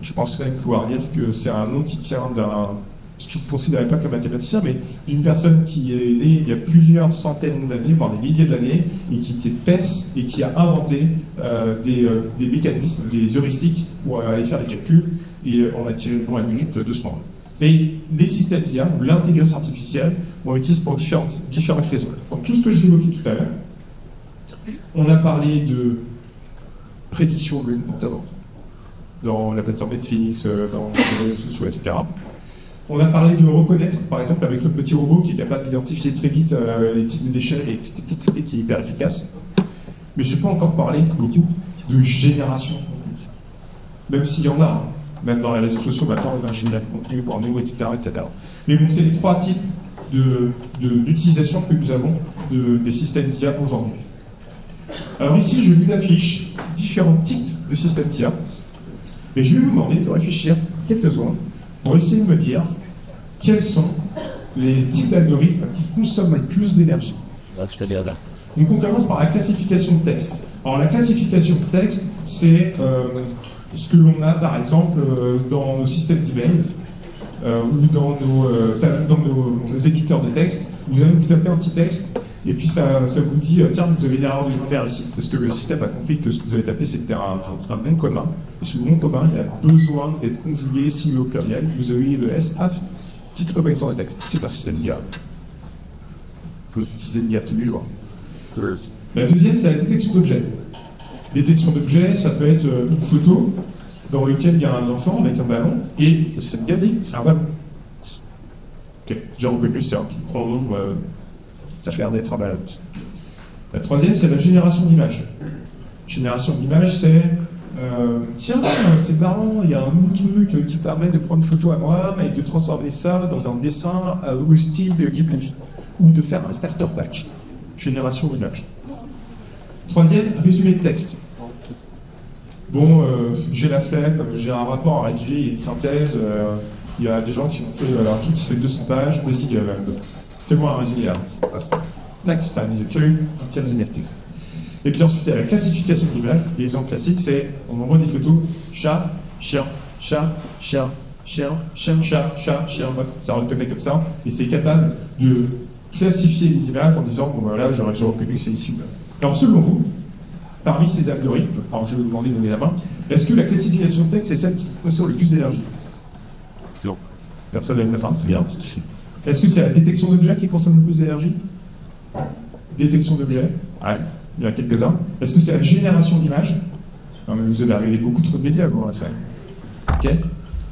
Je pense même pouvoir dire que c'est un nom qui tient d'un, ce que vous ne considérez pas comme mathématicien, mais d'une personne qui est née il y a plusieurs centaines d'années, voire des milliers d'années, et qui était perse et qui a inventé des mécanismes, des heuristiques pour aller faire des calculs, et on a tiré loin une minute de ce moment. Et les systèmes d'IA, ou l'intelligence artificielle, on utilise pour différentes raisons. Donc tout ce que j'ai évoqué tout à l'heure, on a parlé de prédiction de comportement dans la plateforme Netflix, dans les réseaux sociaux, etc. On a parlé de reconnaître, par exemple, avec le petit robot qui est capable d'identifier très vite les types de déchets et qui est hyper efficace. Mais je n'ai pas encore parlé beaucoup de génération de contenu. Même s'il y en a, même dans les réseaux sociaux, maintenant, on va générer du contenu pour nous, etc., etc. Mais bon, c'est les trois types d'utilisation que nous avons des systèmes d'IA aujourd'hui. Alors ici, je vous affiche différents types de systèmes d'IA. Et je vais vous demander de réfléchir quelques secondes pour essayer de me dire quels sont les types d'algorithmes qui consomment le plus d'énergie. Donc on commence par la classification de texte. Alors la classification de texte, c'est ce que l'on a par exemple dans nos systèmes d'email ou dans nos éditeurs de texte. Vous allez vous taper un petit texte et puis ça vous dit tiens, vous avez une erreur de faire ici, parce que le système a compris que ce que vous avez tapé c'était un nom commun, et ce nom commun il a besoin d'être conjugué si au pluriel, vous avez le S, petite reconnaissance de texte, c'est un système d'IA. Vous utilisez l'IA tous les jours. La deuxième, c'est la détection d'objets. Détection d'objets, ça peut être une photo dans laquelle il y a un enfant avec un ballon, et le système d'IA dit c'est un ballon. Ok, j'ai reconnu, c'est un chrono. Ça a l'air d'être un ballon. La troisième, c'est la génération d'images. Génération d'images, c'est tiens, c'est marrant, il y a un nouveau truc qui permet de prendre une photo à moi et de transformer ça dans un dessin au style de Ghibli. ou de faire un starter pack, génération image. Troisième, résumé de texte. Bon, j'ai la flemme, j'ai un rapport à rédiger, il y a une synthèse, il y a des gens qui ont fait un truc qui fait 200 pages, vas-y, fais-moi un résumé là. Next time is a truc, un petit résumé de texte. Et puis ensuite, il y a la classification de l'image. L'exemple classique, c'est on envoie des photos, chat, chien, chat, chien, chien, chien, chat, chat, chien, ça reconnaît comme ça, et c'est capable de classifier les images en disant, bon voilà, j'aurais reconnu que c'est ici. Alors selon vous, parmi ces algorithmes, alors je vais vous demander de lever la main, est-ce que la classification de texte est celle qui consomme le plus d'énergie? Non. Personne n'a une main, bien. Est-ce que c'est la détection d'objets qui consomme le plus d'énergie? Détection d'objets, ouais, il y en a quelques-uns. Est-ce que c'est la génération d'images? Non, mais vous avez regardé beaucoup trop de médias, vous, ça. Ok.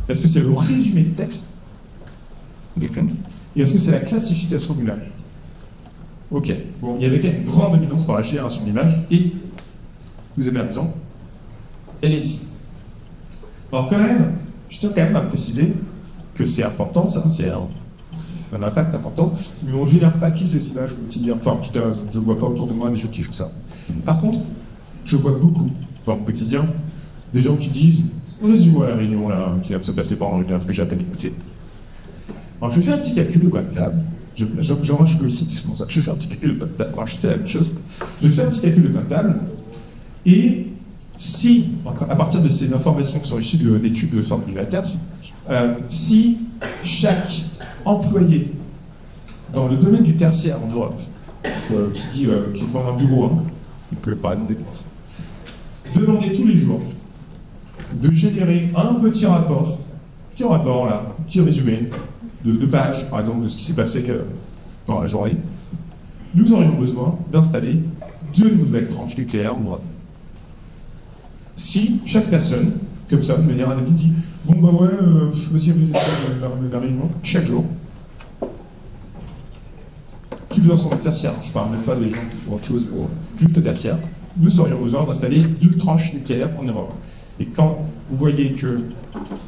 Est-ce que c'est le résumé de texte? Et est-ce que c'est la classification d'image? Ok. Bon, il y avait une grande dominance pour la génération d'images, et vous avez raison, elle est ici. Alors quand même, je tiens quand même à préciser que c'est important, ça, c'est un impact important, mais on ne génère pas tous des images au quotidien. Enfin, je ne vois pas autour de moi des gens qui font ça. Par contre, je vois beaucoup, au quotidien, des gens qui disent « Résume-moi la réunion là, qui va se passer pendant une heure que j'ai à peine écouté. » Alors je fais un petit calcul comme table. J'enregistre je peux le site, c'est pour ça que je fais un petit calcul comme table. Alors je fais la même chose. Je fais un petit calcul comme table, et si, à partir de ces informations qui sont issues d'études de fin 2024, si chaque employé dans le domaine du tertiaire en Europe, qui est dans un bureau, il peut pas être dépense, demandait tous les jours de générer un petit rapport là, un petit résumé de 2 pages, par exemple, de ce qui s'est passé dans la journée, nous aurions besoin d'installer 2 nouvelles tranches nucléaires en Europe. Si chaque personne, comme ça, de manière anonyme, dit « Bon bah ouais, vas-y, la réunion, chaque jour », tu besoin sur le tertiaire, je parle même pas des gens qui font autre chose, juste le tertiaire, nous aurions besoin d'installer 2 tranches nucléaires en Europe. Et quand vous voyez que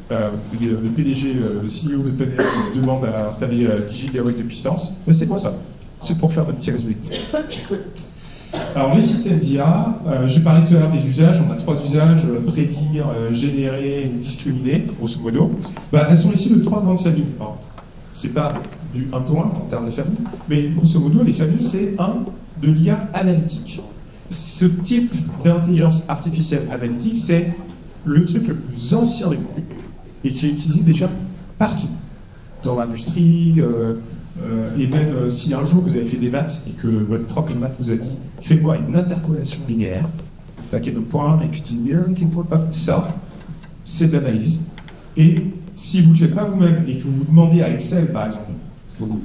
le PDG, le CEO de PNL demande à installer 10 gigawatts de puissance, ben c'est quoi ça? C'est pour faire un petit résumé. Alors les systèmes d'IA, j'ai parlé tout à l'heure des usages, on a 3 usages, prédire, générer, discriminer, grosso modo. Ben, elles sont issues de 3 grandes familles. C'est pas du 1 pour 1 en termes de famille, mais grosso modo, les familles, c'est de l'IA analytique. Ce type d'intelligence artificielle analytique, c'est le truc le plus ancien du monde et qui est utilisé déjà partout, dans l'industrie, et même si un jour vous avez fait des maths et que votre prof de maths vous a dit « fais-moi une interpolation linéaire », taquez de points, et puis tu dis « qui ne pas ça », c'est de l'analyse. Et si vous ne le faites pas vous-même et que vous demandez à Excel, par exemple, vous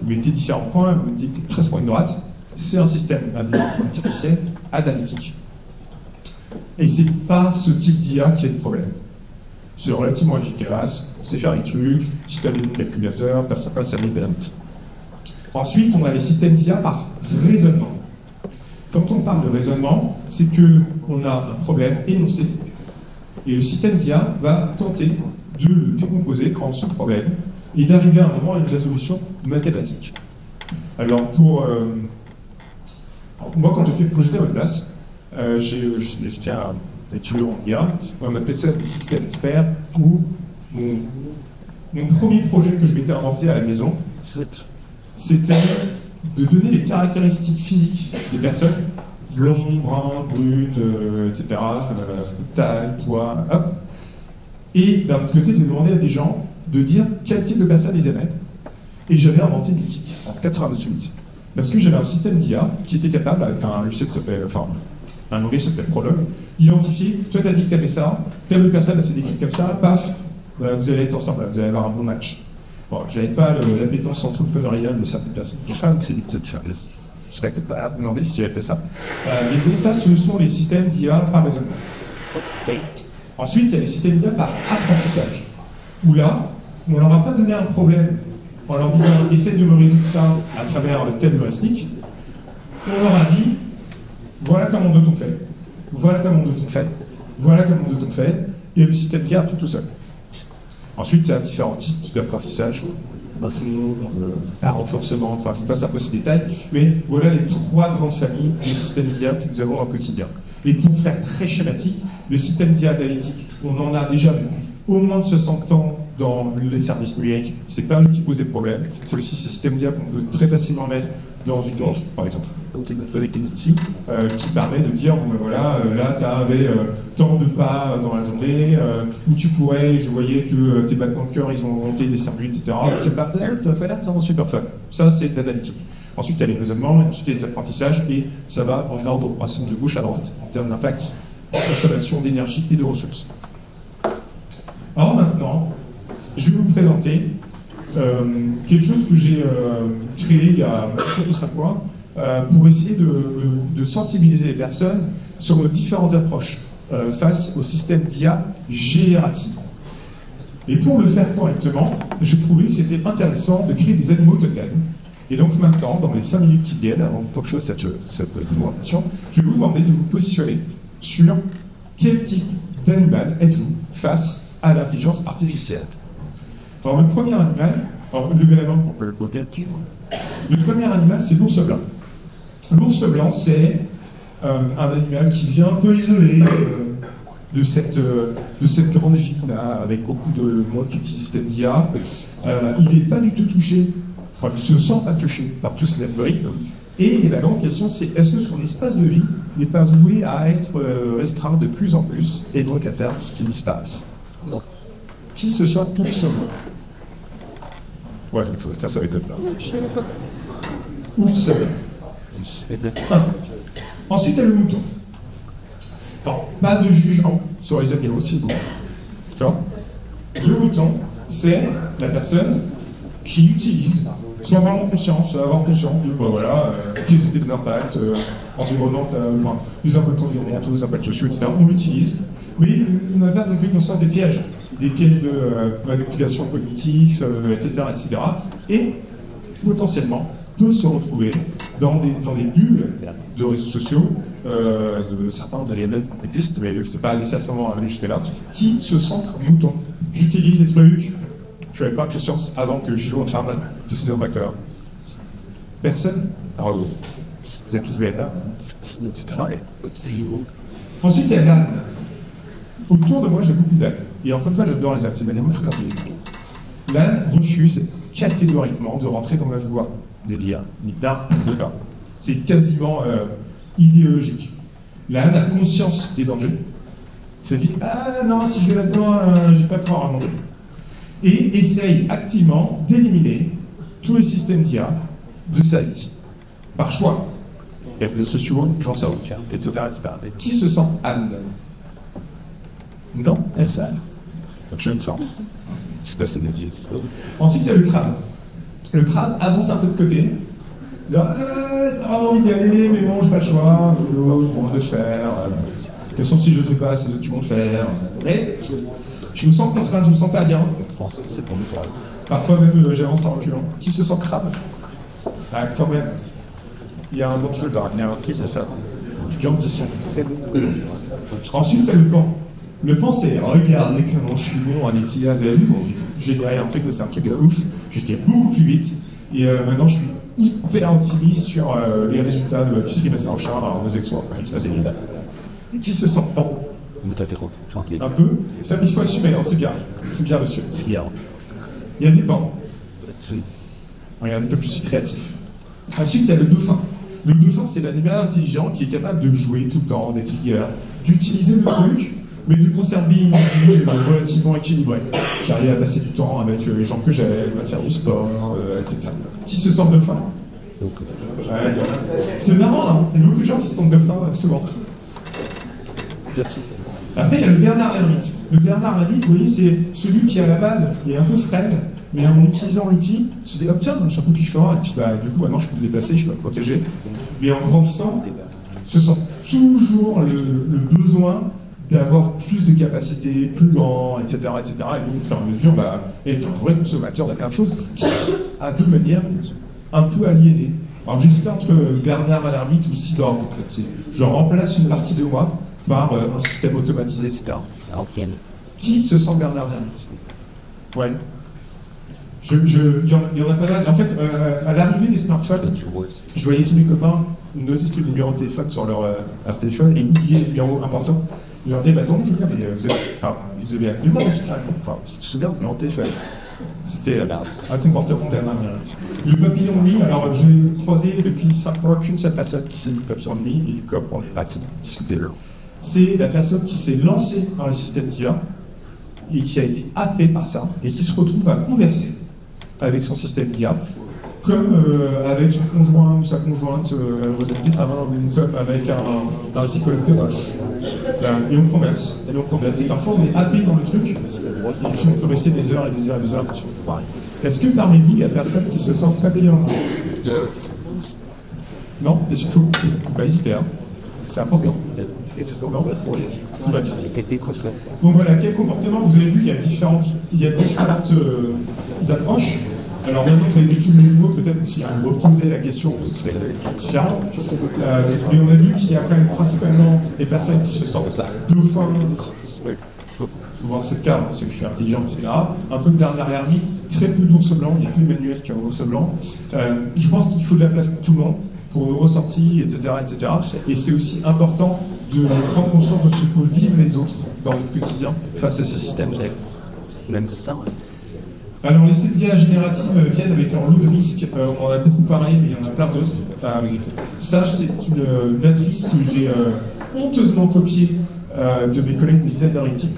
mettez différents points, vous mettez 13 points de droite, c'est un système artificiel analytique. Et c'est pas ce type d'IA qui est le problème. C'est relativement efficace, on sait faire les trucs, système de calculateur, personne ça met. Ensuite, on a les systèmes d'IA par raisonnement. Quand on parle de raisonnement, c'est qu'on a un problème énoncé, et le système d'IA va tenter de le décomposer en sous-problème et d'arriver à un moment avec la solution mathématique. Alors, moi, quand j'ai fait le projet à votre place, j'étais un étudiant en IA, on appelait ça des systèmes experts, où mon premier projet que je m'étais inventé à la maison, c'était de donner les caractéristiques physiques des personnes, blond, brun, brune, etc., taille, poids, hop, et d'un autre côté de demander à des gens de dire quel type de personne ils aimaient. Et j'avais inventé Mythic en 98. Parce que j'avais un système d'IA qui était capable, avec un logiciel qui s'appelle, un langage qui s'appelle Prolog, d'identifier, toi t'as dit que t'aimais ça, telle personne s'est décrite comme ça, paf, vous allez être ensemble, vous allez avoir un bon match. Bon, j'avais pas l'appétence entrepreneuriale de certaines personnes. C'est vite cette chose. Je serais peut-être pas à me demander si j'avais fait ça. Mais donc ça, ce sont les systèmes d'IA par raisonnement. Ensuite, il y a les systèmes d'IA par apprentissage. Où là, on leur a pas donné un problème en leur disant « essaie de me résoudre ça à travers le thème heuristique ». On leur a dit « voilà comment on fait, voilà comment on fait, voilà comment on fait », et le système d'IA tout seul. Ensuite, il y a différents types d'apprentissage. un renforcement, enfin je ne passe un peu ces détails, mais voilà les trois grandes familles de systèmes d'IA que nous avons au quotidien. Et pour faire très schématique, le système d'IA analytique, on en a déjà depuis au moins 60 ans dans les services numériques. C'est pas lui qui pose des problèmes, c'est aussi ce système d'IA qu'on peut très facilement mettre dans une autre, par exemple, avec des outils, qui permet de dire, bon ben voilà, là tu avais tant de pas dans la journée, où tu pourrais, je voyais que tes battements de cœur, ils ont augmenté des circuits, etc. Tu vas pas l'air, c'est super fun. Ça, c'est de l'analytique. Ensuite, il y a les raisonnements, ensuite il y a les apprentissages, et ça va en ordre croissant de gauche à droite, en termes d'impact, en consommation d'énergie et de ressources. Alors maintenant, je vais vous présenter quelque chose que j'ai créé il y a 5 mois pour essayer de sensibiliser les personnes sur nos différentes approches face au système d'IA générative. Et pour le faire correctement, je trouvais que c'était intéressant de créer des animaux totems. Et donc maintenant, dans les 5 minutes qui viennent, avant de poursuivre cette présentation, je vais vous demander de vous positionner sur quel type d'animal êtes-vous face à l'intelligence artificielle. Alors le premier animal, le premier animal, c'est l'ours blanc. L'ours blanc, c'est un animal qui vient un peu isolé de cette grande ville-là, avec beaucoup de monde qui utilisent système d'IA. Il n'est pas du tout touché, enfin, il ne se sent pas touché par tous ces algorithmes. Et la grande question, c'est est-ce que son espace de vie n'est pas voué à être restreint de plus en plus, et donc à faire qu'il disparaisse? Qui se sent tout seul? Ouais, ça va être là. Ours blanc. Ensuite, il y a le mouton. Alors, pas de jugement sur les animaux, s'il vous plaît. Le mouton, c'est la personne qui utilise, sans vraiment conscience, avoir conscience de, voilà, quels étaient les impacts environnementaux, enfin, les impacts environnementaux, les impacts sociaux, etc. On l'utilise, mais on n'a pas non plus conscience des pièges de manipulation cognitive, etc., etc. Et potentiellement peut se retrouver dans des bulles de réseaux sociaux, certains d'ailleurs existent, mais c'est pas nécessairement aller jusque-là, qui se sentent moutons. J'utilise des trucs, je n'avais pas conscience avant que je joue en charme de ces impacteurs. Personne? Alors, vous êtes tous là, etc. Ensuite, il y a l'âne. Autour de moi, j'ai beaucoup d'ânes. Et en fait, j'adore les ânes, c'est des animaux tout à fait. L'âne refuse catégoriquement de rentrer dans la voie des liens, ni d'un ni de l'autre. C'est quasiment idéologique. L'âne a conscience des dangers. Il se dit « Ah non, si je vais là-dedans, j'ai pas de temps à manger. » Et essaye activement d'éliminer tous les systèmes d'IA de sa vie, par choix. Il y a les réseaux sociaux, j'en sais aucun, etc., etc. Et qui se sent âne? Non, personne. Je ne sens. C'est pas ça. Ensuite, il y a le crabe. Le crabe avance un peu de côté. Il a envie d'y aller, mais bon, j'ai pas le choix. On va le faire. De toute façon, si je ne le fais pas, c'est eux qui vont le faire. Mais je me sens contraint, je me sens pas bien. C'est pour nous. Parfois même, j'avance en reculant. Qui se sent crabe? Ah, quand même. Il y a un bon jeu il y a un prix, c'est ça. Les gens qui sont très bons. Ensuite, c'est le pan. Le pan, c'est regardez comment je suis bon en équilibre. Vous avez vu, j'ai derrière un truc, c'est un truc de ouf. J'étais beaucoup plus vite. Et maintenant, je suis hyper optimiste sur les résultats du trimestre en charge dans nos exploits. Qui se sent pan? Un peu. Ça, il faut assumer, hein, c'est bien. C'est bien, monsieur. C'est bien. Il y a des pans. Regardez comme je suis créatif. Ensuite, il y a le dauphin. Le dauphin, c'est l'animal intelligent qui est capable de jouer tout le temps, d'être rigueur, d'utiliser le truc, mais de conserver une vie relativement équilibrée. J'arrive à passer du temps avec les gens que j'aime, à faire du sport, etc. Qui se sent dauphin? Ouais, c'est marrant, hein. Il y a beaucoup de gens qui se sentent dauphins, souvent. Après, il y a le Bernard l'ermite. Le Bernard l'ermite, vous voyez, c'est celui qui, à la base, est un peu frêle, mais en utilisant l'outil, se dit, oh tiens, j'ai un peu plus fort, et puis du coup, maintenant, je peux me déplacer, je peux me protéger. Mais en grandissant, se sent toujours le besoin d'avoir plus de capacités, plus lent, etc., etc. Et donc, au fur et à mesure, être un vrai consommateur de plein de choses, à de manière un peu aliénée. Alors, j'hésite entre Bernard l'ermite ou Cyborg, en fait. Je remplace une partie de moi par un système automatisé, etc. Qui se sent Bernard l'ermite? Ouais. Il y en a pas mal. En fait, à l'arrivée des smartphones, je voyais tous mes copains noter le numéro de téléphone sur leur téléphone et oublier les numéros importants. Je leur disais, bah attendez, vous avez un numéro de smartphone. Enfin, je me souviens du numéro de téléphone. C'était un comportement d'un. Le papillon de nuit, alors j'ai croisé depuis 5 mois qu'une seule personne qui s'est mis papillon de nuit, et comme on est parti discuter là. C'est la personne qui s'est lancée dans le système d'IA et qui a été happée par ça et qui se retrouve à converser avec son système d'IA, comme avec son conjoint ou sa conjointe, elle travaille dans une club avec un psychologue de poche. Et on converse. Et parfois on est happé dans le truc, et on peut rester des heures et des heures et des heures là-dessus. Est-ce que parmi vous, il y a personne qui se sent pas bien? Non, et surtout, pas hésiter, hein. C'est important. Donc voilà, quel comportement vous avez vu? Il y a différentes approches. Alors maintenant, vous avez vu tous les mots, peut-être aussi à vous reposer la question différente. Mais on a vu qu'il y a quand même principalement des personnes qui se sentent dauphins. Souvent c'est le cas, hein, ceux qui sont intelligents, etc. Un peu de dernière ermite, très peu d'ours blancs, il n'y a que Emmanuel qui a un ours blanc. Je pense qu'il faut de la place pour tout le monde, pour nos ressorties, etc. etc. Et c'est aussi important de prendre conscience de ce que vivent les autres dans le quotidien face à ces systèmes. Alors les CDA génératives viennent avec leur lot de risques, on en a peut-être parlé, mais il y en a plein d'autres. Ça, c'est une matrice que j'ai honteusement copiée de mes collègues des dizaines d'analytiques,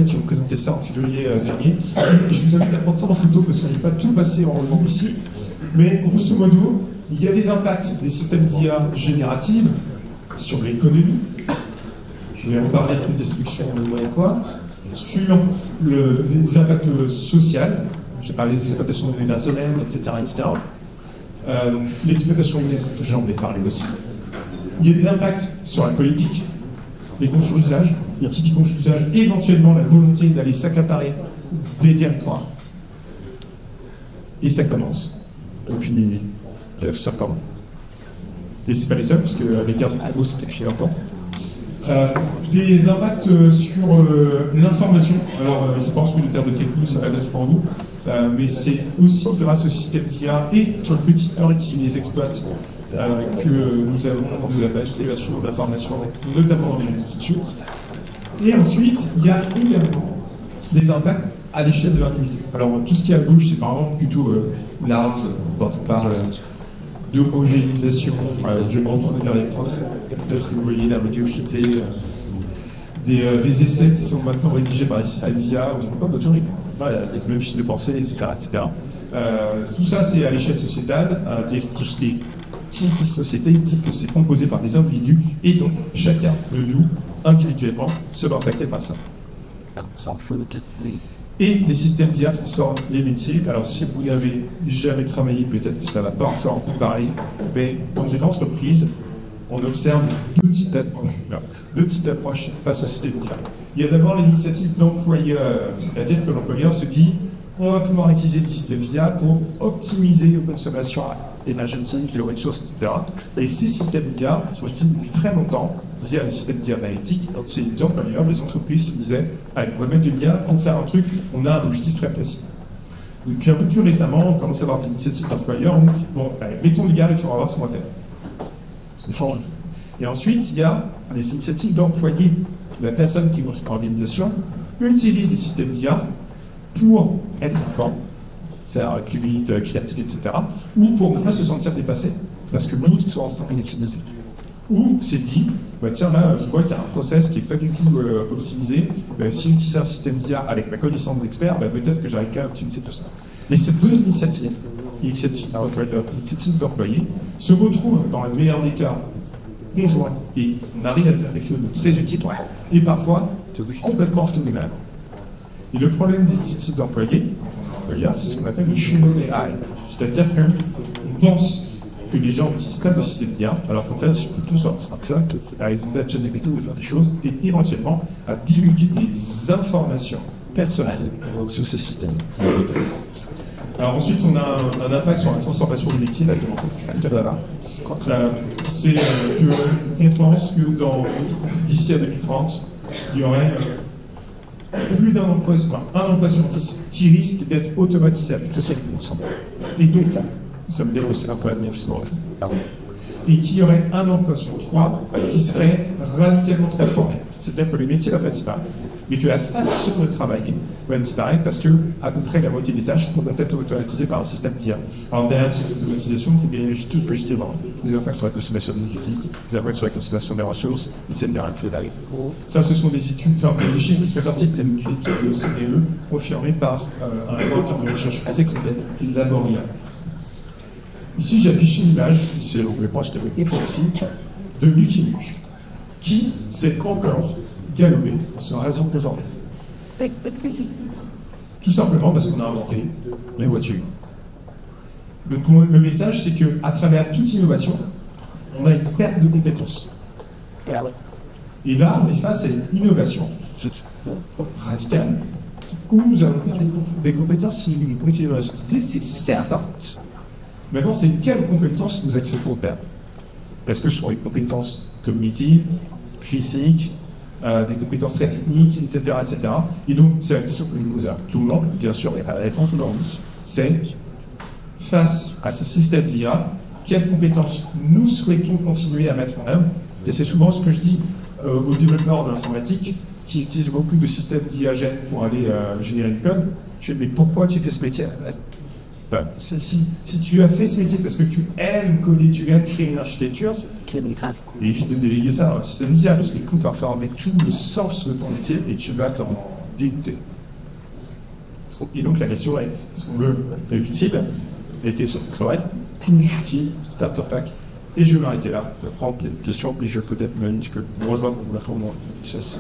qui ont présenté ça en février dernier. Et je vous invite à prendre ça en photo parce que je n'ai pas tout passé en revue ici. Mais grosso modo, il y a des impacts des systèmes d'IA génératives sur l'économie. Je vais en parler de destruction de moyens quoi. Sur les impacts sociaux, j'ai parlé des exploitations de données personnelles, etc. L'exploitation des j'en ai parlé aussi. Il y a des impacts sur la politique, les conflits d'usage, et qui dit conflit d'usage, éventuellement la volonté d'aller s'accaparer des territoires. Et ça commence depuis 5 ans. Et c'est pas les seuls, parce que les guerres de c'était depuis longtemps. Des impacts sur l'information. Alors, je pense que le terme de fake news, ça va être pour vous, mais c'est aussi grâce au système d'IA et sur le petit heure qui les exploite que nous avons de la base d'information, notamment dans les réseaux sociaux. Et ensuite, il y a également des impacts à l'échelle de l'individu. Alors, tout ce qui est à gauche, c'est par exemple plutôt large, quand on parle d'homogénéisation, je me retourne vers les profs, peut-être que vous voyez la médiocrité, des essais qui sont maintenant rédigés par les systèmes d'IA, où on n'a pas d'autorité, avec le même chiffre de pensée, etc. Tout ça, c'est à l'échelle sociétale, tout ce qui est société, dit que c'est composé par des individus, et donc chacun de nous, individuellement, sera impacté par ça. Et les systèmes d'IA transforment les métiers. Alors si vous n'avez jamais travaillé, peut-être que ça ne va pas faire en coup pareil, mais dans une entreprise, on observe deux types d'approches face au système d'IA. Il y a d'abord l'initiative d'employeur, c'est-à-dire que l'employeur se dit on va pouvoir utiliser des systèmes d'IA pour optimiser nos consommations énergétiques, les ressources, etc. Et ces systèmes d'IA sont utilisés depuis très longtemps via les systèmes d'IA analytiques. C'est les employeurs, les entreprises qui disaient allez, on va mettre de l'IA pour faire un truc, on a un objectif très précis. Et puis un peu plus récemment, on commence à avoir des initiatives d'employeurs, on dit bon, allez, mettons l'IA et puis on va voir ce qu'on va faire. C'est change. Et ensuite, il y a les initiatives d'employés. La personne qui est dans une organisation utilise des systèmes d'IA pour être content, faire plus vite, créatif, etc. Ou pour ne pas se sentir dépassé, parce que l'autre soit en train d'utiliser. Ou c'est dit, bah, tiens là, je vois qu'il y a un process qui n'est pas du tout optimisé, si j'utilise un système d'IA avec ma connaissance d'expert, bah, peut-être que j'arrive qu'à optimiser tout ça. Mais ces deux initiatives, initiative d'employés, se retrouvent dans le meilleur des cas conjoints et on arrive à faire quelque chose de très utile et parfois complètement orthogonal. Et le problème des initiatives d'employés, c'est ce qu'on appelle le shallow AI. C'est-à-dire qu'on pense que les gens n'utilisent pas de système d'IA, alors qu'en fait, c'est plutôt sur un smartphone, à ils ont la ChatGPT de faire des choses et éventuellement à divulguer des informations personnelles sur ces systèmes. Alors ensuite, on a un impact sur la transformation des métiers. C'est qu'on pense que d'ici à 2030, il y aurait plus d'un emploi, un emploi sur 10 qui risque d'être automatisé avec le 5%. Et donc, nous sommes des c'est un peu admiratif. Et qu'il y aurait un emploi sur 3 qui serait radicalement transformé. C'est-à-dire que les métiers ne vont pas disparaître, mais que la façon de travailler va disparaître parce que à peu près la moitié des tâches pourraient être automatisées par un système d'IA. Alors derrière cette automatisation, il faut bien tout ce que je dis avant. Des impacts sur la consommation énergétique, des impacts sur la consommation des ressources, etc. Ça, ce sont des études, enfin des chiffres qui sont sortis de l'étude de CDE, confirmées par un laboratoire de recherche français qui s'appelle Laboria. Ici, j'affiche une image, c'est le proche de ici, de Lucky Luke, qui s'est encore galopé sur la raison d'aujourd'hui. Tout simplement parce qu'on a inventé les voitures. Donc, le message, c'est qu'à travers toute innovation, on a une perte de compétences. Et là, on est face à une innovation radicale où nous allons perdre des compétences si nous continuons à utiliser, c'est certain. Maintenant, c'est quelles compétences nous acceptons de perdre? Est-ce que ce sont des compétences cognitives, physiques, des compétences très techniques, etc., etc. Et donc, c'est la question que je pose à tout le monde, bien sûr, et la réponse aujourd'hui, c'est face à ces systèmes d'IA, quelles compétences nous souhaitons continuer à mettre en œuvre? Et c'est souvent ce que je dis aux développeurs de l'informatique qui utilisent beaucoup de systèmes d'IA pour aller générer du code. Je dis, mais pourquoi tu fais ce métier? Si tu as fait ce métier parce que tu aimes coder, tu aimes créer une architecture, il évite de déléguer ça à un système d'IA parce qu'il va faire avec tout le sens de ton métier et tu vas t'en dégoûter. Et donc la question est, est-ce qu'on veut utile, était sur Cloud, utile, starter pack, et je vais m'arrêter là. Je vais prendre des questions, puis je vais peut-être me dire que rejoindre pour la forme. Merci.